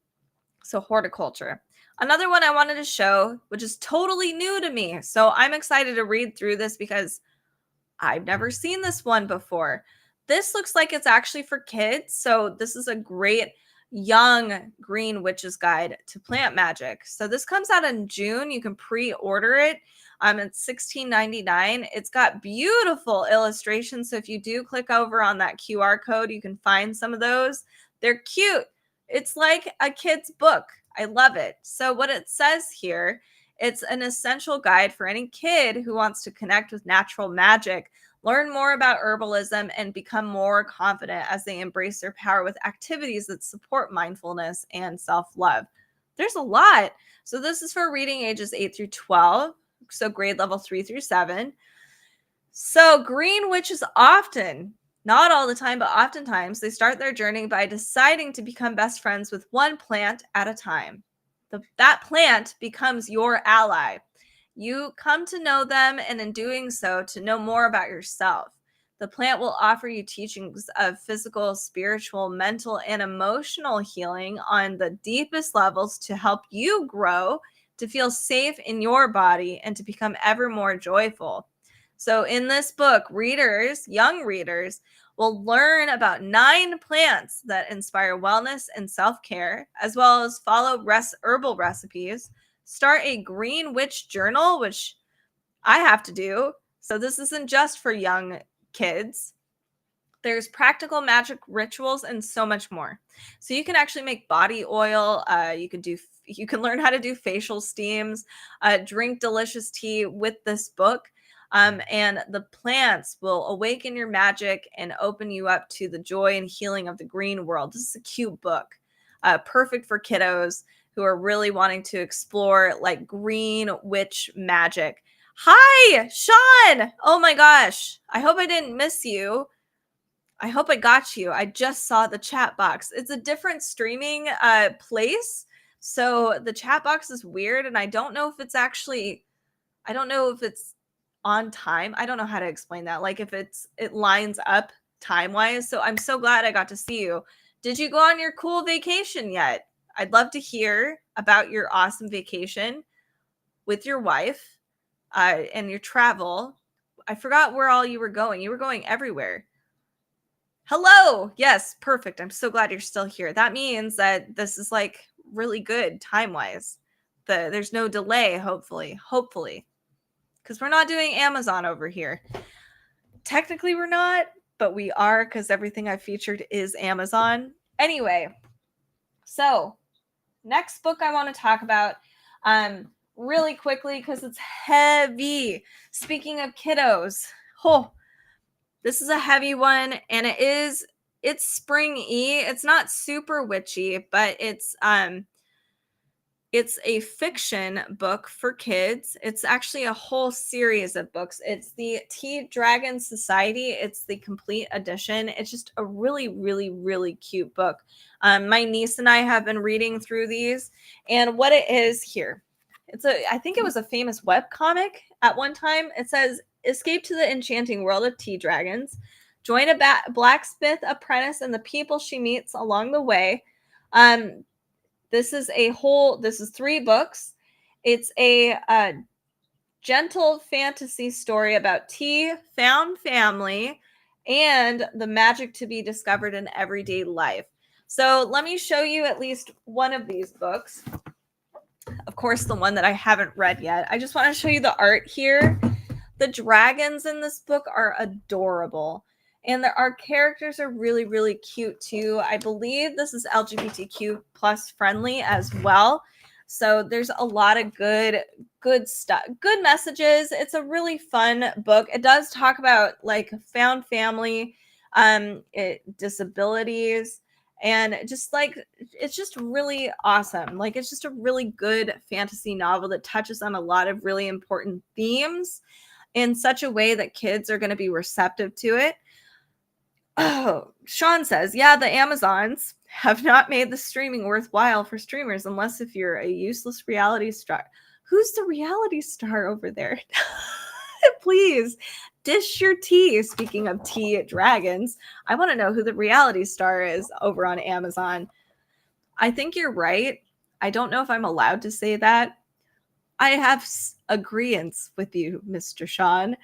[SPEAKER 1] So horticulture. Another one I wanted to show, which is totally new to me. So I'm excited to read through this because I've never seen this one before. This looks like it's actually for kids. So this is a great young green witch's guide to plant magic. So this comes out in June. You can pre-order it. It's $16.99. It's got beautiful illustrations. So if you do click over on that QR code, you can find some of those. They're cute. It's like a kid's book. I love it. So what it says here, it's an essential guide for any kid who wants to connect with natural magic, learn more about herbalism, and become more confident as they embrace their power with activities that support mindfulness and self-love. There's a lot. So this is for reading ages 8 through 12, so grade level 3 through 7. So green witches often, not all the time, but oftentimes, they start their journey by deciding to become best friends with one plant at a time. That plant becomes your ally. You come to know them, and in doing so, to know more about yourself. The plant will offer you teachings of physical, spiritual, mental, and emotional healing on the deepest levels to help you grow, to feel safe in your body, and to become ever more joyful. So in this book, young readers, will learn about 9 plants that inspire wellness and self-care, as well as follow herbal recipes, start a green witch journal, which I have to do. So this isn't just for young kids. There's practical magic rituals and so much more. So you can actually make body oil. You can learn how to do facial steams, drink delicious tea with this book. And the plants will awaken your magic and open you up to the joy and healing of the green world. This is a cute book, perfect for kiddos who are really wanting to explore like green witch magic. Hi, Sean. Oh my gosh. I hope I didn't miss you. I hope I got you. I just saw the chat box. It's a different streaming place. So the chat box is weird and I don't know if it's on time. I don't know how to explain that. Like if it lines up time-wise. So I'm so glad I got to see you. Did you go on your cool vacation yet? I'd love to hear about your awesome vacation with your wife and your travel. I forgot where all you were going. You were going everywhere. Hello. Yes, perfect. I'm so glad you're still here. That means that this is like really good time-wise. There's no delay, hopefully, because we're not doing Amazon over here. Technically, we're not, but we are because everything I've featured is Amazon. Anyway, so next book I want to talk about really quickly because it's heavy. Speaking of kiddos, this is a heavy one, and it's spring-y. It's not super witchy, but it's a fiction book for kids. It's actually a whole series of books. It's the Tea Dragon Society. It's the complete edition. It's just a really, really, really cute book. My niece and I have been reading through these, and what it is here. I think it was a famous web comic at one time. It says, escape to the enchanting world of tea dragons. Join a blacksmith apprentice and the people she meets along the way. This is 3 books. It's a gentle fantasy story about tea, found family, and the magic to be discovered in everyday life. So let me show you at least one of these books. Of course, the one that I haven't read yet. I just want to show you the art here. The dragons in this book are adorable. And our characters are really, really cute too. I believe this is LGBTQ plus friendly as well. So there's a lot of good stuff, good messages. It's a really fun book. It does talk about like found family, disabilities, and just like it's just really awesome. Like it's just a really good fantasy novel that touches on a lot of really important themes in such a way that kids are going to be receptive to it. Oh, Sean says, yeah, the Amazons have not made the streaming worthwhile for streamers unless if you're a useless reality star. Who's the reality star over there? Please dish your tea. Speaking of tea dragons, I want to know who the reality star is over on Amazon. I think you're right. I don't know if I'm allowed to say that. I have agreeance with you, Mr. Sean.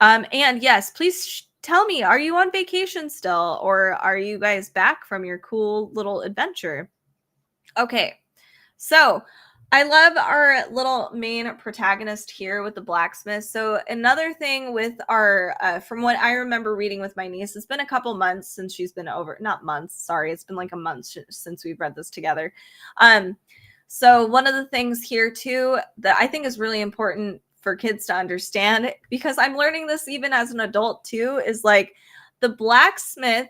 [SPEAKER 1] And yes, please tell me, are you on vacation still, or are you guys back from your cool little adventure? Okay, so I love our little main protagonist here with the blacksmith. So another thing with our, from what I remember reading with my niece, it's been a couple months since she's been over, not months, sorry, it's been like a month since we've read this together. So one of the things here too that I think is really important for kids to understand, because I'm learning this even as an adult too, is like the blacksmith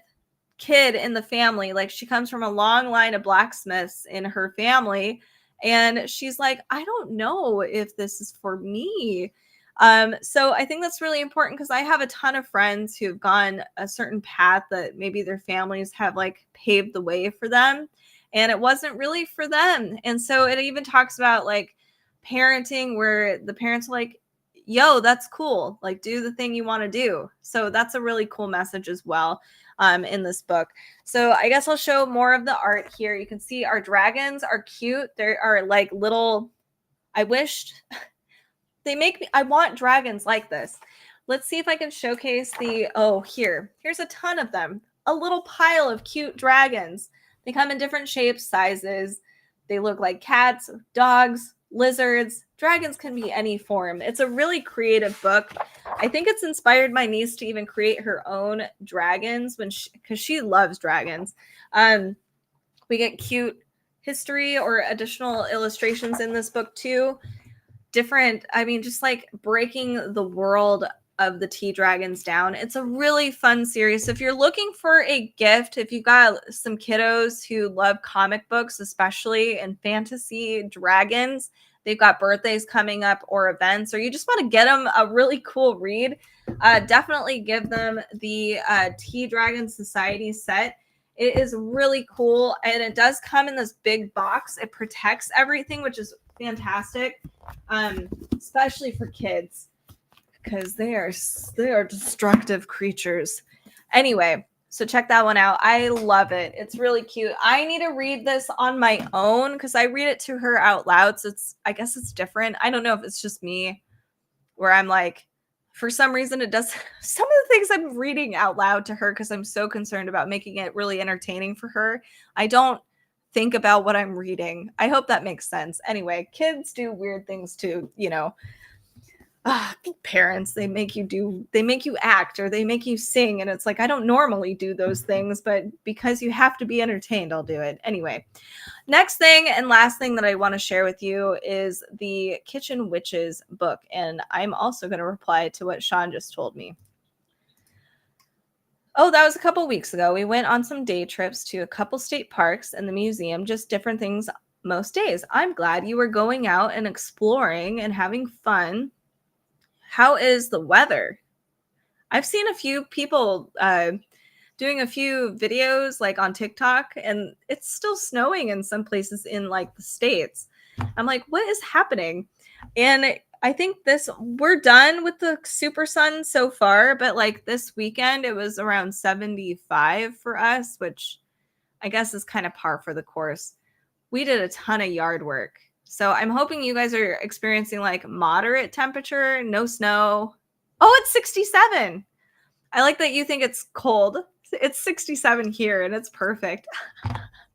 [SPEAKER 1] kid in the family, like she comes from a long line of blacksmiths in her family, and she's like, I don't know if this is for me. So I think that's really important because I have a ton of friends who've gone a certain path that maybe their families have like paved the way for them, and it wasn't really for them. And so it even talks about like parenting where the parents are like, yo, that's cool, like do the thing you want to do. So that's a really cool message as well in this book. So I guess I'll show more of the art here. You can see our dragons are cute. They are like little, I wished I want dragons like this. Let's see if I can showcase here's a ton of them. A little pile of cute dragons. They come in different shapes, sizes. They look like cats, dogs, lizards, dragons can be any form. It's a really creative book. I think it's inspired my niece to even create her own dragons because she loves dragons. We get cute history or additional illustrations in this book too. Just like breaking the world of the tea dragons down. It's a really fun series. If you're looking for a gift, if you got some kiddos who love comic books, especially and fantasy dragons, they've got birthdays coming up or events, or you just want to get them a really cool read, definitely give them the Tea Dragon Society set. It is really cool, and it does come in this big box. It protects everything, which is fantastic, especially for kids, because they are destructive creatures. Anyway, so check that one out. I love it. It's really cute. I need to read this on my own because I read it to her out loud. So I guess it's different. I don't know if it's just me where I'm like, for some reason it does some of the things I'm reading out loud to her because I'm so concerned about making it really entertaining for her. I don't think about what I'm reading. I hope that makes sense. Anyway, kids do weird things too, parents, they make you act or they make you sing, and it's like, I don't normally do those things, but because you have to be entertained, I'll do it. Anyway, next thing and last thing that I want to share with you is the Kitchen Witches book, and I'm also going to reply to what Sean just told me. Oh, that was a couple weeks ago. We went on some day trips to a couple state parks and the museum, just different things most days. I'm glad you were going out and exploring and having fun. How is the weather? I've seen a few people doing a few videos like on TikTok, and it's still snowing in some places in like the States. I'm like, what is happening? And I think we're done with the super sun so far, but like this weekend, it was around 75 for us, which I guess is kind of par for the course. We did a ton of yard work. So I'm hoping you guys are experiencing like moderate temperature, no snow. Oh, it's 67. I like that you think it's cold. It's 67 here and it's perfect.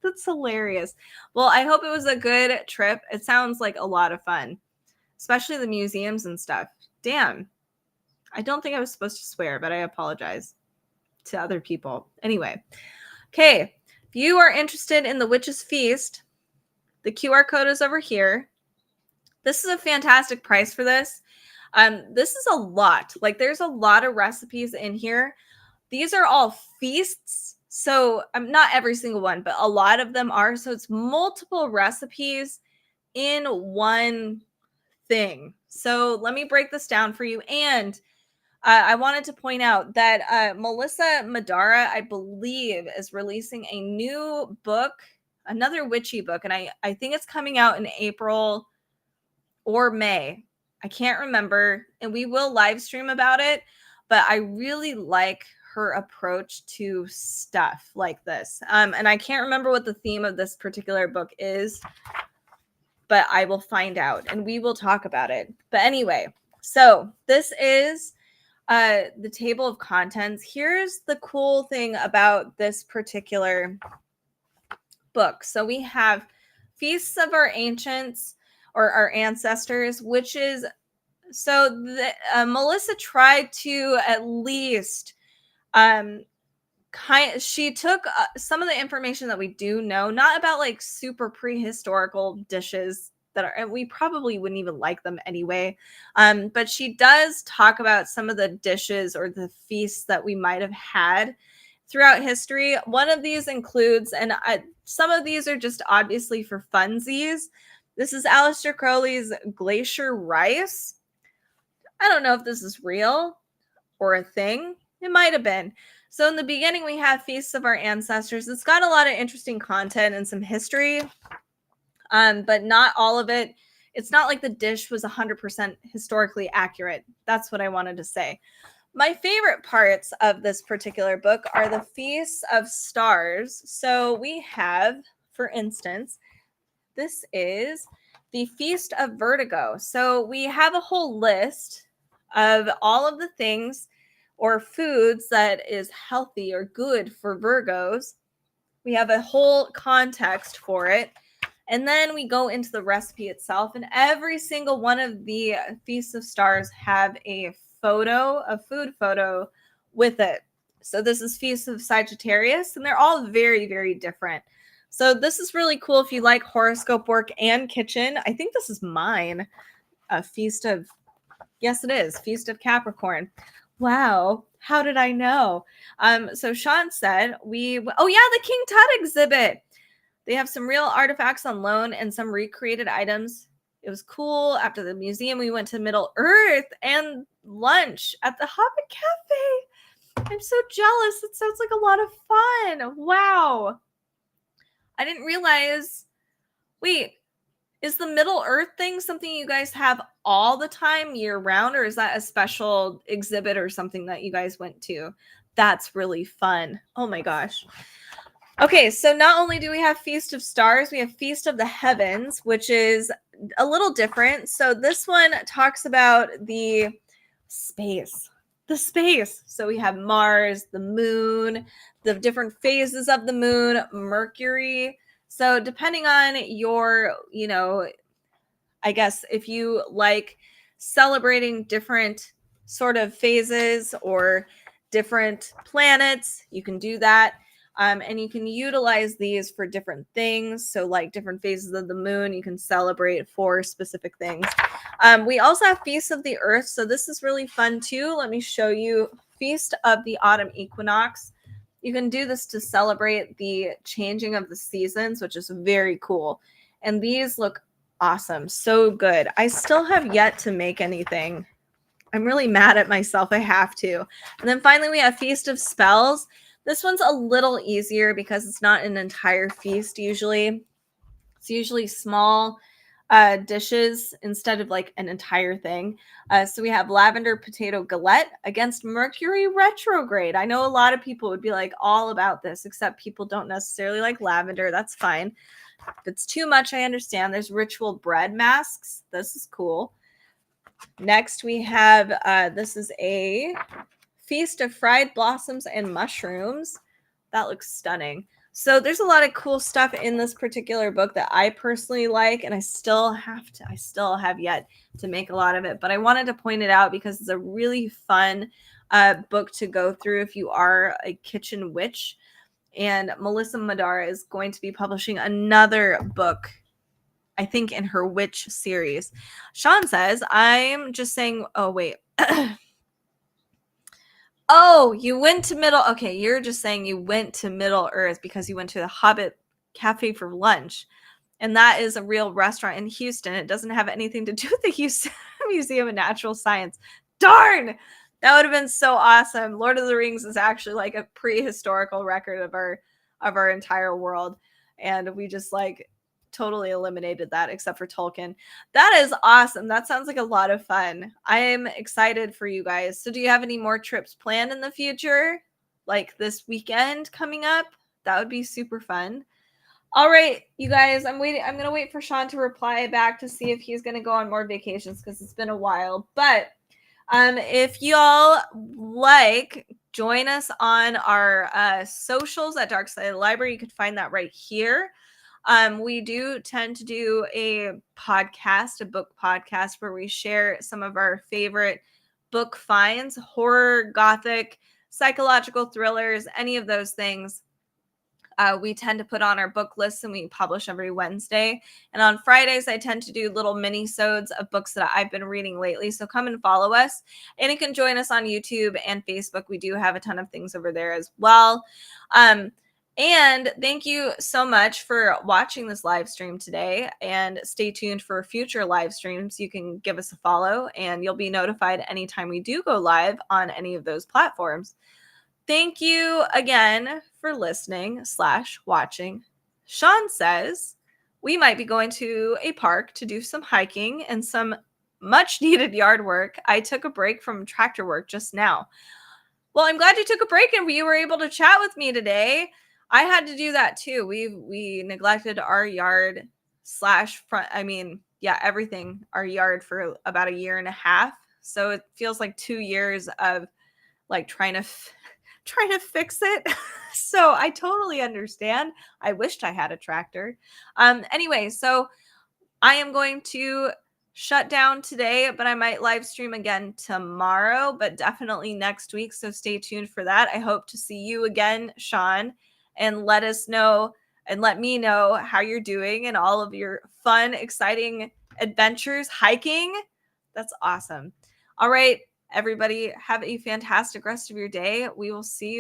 [SPEAKER 1] That's hilarious. Well, I hope it was a good trip. It sounds like a lot of fun, especially the museums and stuff. Damn. I don't think I was supposed to swear, but I apologize to other people. Anyway, okay. If you are interested in the Witch's Feast, the QR code is over here. This is a fantastic price for this. This is a lot. Like, there's a lot of recipes in here. These are all feasts. So not every single one, but a lot of them are. So it's multiple recipes in one thing. So let me break this down for you. And I wanted to point out that Melissa Madara, I believe, is releasing a new book, another witchy book. And I think it's coming out in April or May. I can't remember. And we will live stream about it. But I really like her approach to stuff like this. And I can't remember what the theme of this particular book is, but I will find out and we will talk about it. But anyway, so this is the table of contents. Here's the cool thing about this particular book. So we have Feasts of Our Ancients or Our Ancestors, which is Melissa tried to at least she took some of the information that we do know, not about like super prehistorical dishes that are, and we probably wouldn't even like them anyway. But she does talk about some of the dishes or the feasts that we might have had throughout history. One of these includes, and some of these are just obviously for funsies. This is Aleister Crowley's Glacier Rice. I don't know if this is real or a thing. It might have been. So in the beginning, we have Feasts of Our Ancestors. It's got a lot of interesting content and some history, but not all of it. It's not like the dish was 100% historically accurate. That's what I wanted to say. My favorite parts of this particular book are the Feasts of Stars. So we have, for instance, this is the Feast of Vertigo. So we have a whole list of all of the things or foods that is healthy or good for Virgos. We have a whole context for it. And then we go into the recipe itself, and every single one of the Feast of Stars have a food photo with it. So this is Feast of Sagittarius, and they're all very, very different. So this is really cool if you like horoscope work and kitchen. I think this is mine. Yes, it is. Feast of Capricorn. Wow. How did I know? So Sean said the King Tut exhibit. They have some real artifacts on loan and some recreated items. It was cool. After the museum, we went to Middle Earth and lunch at the Hobbit Cafe. I'm so jealous. It sounds like a lot of fun. Wow. I didn't realize. Wait, is the Middle Earth thing something you guys have all the time year round, or is that a special exhibit or something that you guys went to? That's really fun. Oh my gosh. Okay, so not only do we have Feast of Stars, we have Feast of the Heavens, which is a little different. So this one talks about the space. The space. So we have Mars, the moon, the different phases of the moon, Mercury. So depending on your, I guess if you like celebrating different sort of phases or different planets, you can do that. And you can utilize these for different things. So like different phases of the moon, you can celebrate for specific things. We also have Feast of the Earth. So this is really fun too. Let me show you Feast of the Autumn Equinox. You can do this to celebrate the changing of the seasons, which is very cool. And these look awesome. So good. I still have yet to make anything. I'm really mad at myself. I have to. And then finally, we have Feast of Spells. This one's a little easier because it's not an entire feast usually. It's usually small dishes instead of like an entire thing. So we have Lavender Potato Galette against Mercury Retrograde. I know a lot of people would be like all about this, except people don't necessarily like lavender. That's fine. If it's too much, I understand. There's Ritual Bread Masks. This is cool. Next, we have this is a Feast of Fried Blossoms and Mushrooms. That looks stunning. So there's a lot of cool stuff in this particular book that I personally like, and I still have yet to make a lot of it, but I wanted to point it out because it's a really fun book to go through if you are a kitchen witch. And Melissa Madara is going to be publishing another book, I think, in her witch series. Sean says, I'm just saying, oh, wait. Oh, you went to okay, you're just saying you went to Middle Earth because you went to the Hobbit Cafe for lunch. And that is a real restaurant in Houston. It doesn't have anything to do with the Houston Museum of Natural Science. Darn! That would have been so awesome. Lord of the Rings is actually like a prehistorical record of our entire world. And we just like totally eliminated that except for Tolkien. That is awesome. That sounds like a lot of fun. I am excited for you guys. So do you have any more trips planned in the future? Like this weekend coming up? That would be super fun. All right, you guys, I'm waiting. I'm going to wait for Sean to reply back to see if he's going to go on more vacations because it's been a while. But if y'all like, join us on our socials at Dark Side of the Library. You can find that right here. We do tend to do a book podcast, where we share some of our favorite book finds, horror, gothic, psychological thrillers, any of those things. We tend to put on our book lists and we publish every Wednesday. And on Fridays, I tend to do little mini-sodes of books that I've been reading lately. So come and follow us. And you can join us on YouTube and Facebook. We do have a ton of things over there as well. And thank you so much for watching this live stream today. And stay tuned for future live streams. You can give us a follow and you'll be notified anytime we do go live on any of those platforms. Thank you again for listening / watching. Sean says we might be going to a park to do some hiking and some much needed yard work. I took a break from tractor work just now. Well, I'm glad you took a break and you were able to chat with me today. I had to do that too. We neglected our yard everything, our yard for about a year and a half. So it feels like 2 years of like trying to trying to fix it. So I totally understand. I wished I had a tractor. Anyway, so I am going to shut down today, but I might live stream again tomorrow, but definitely next week. So stay tuned for that. I hope to see you again, Sean, and let us know and let me know how you're doing and all of your fun, exciting adventures hiking. That's awesome. All right, everybody, have a fantastic rest of your day. We will see you.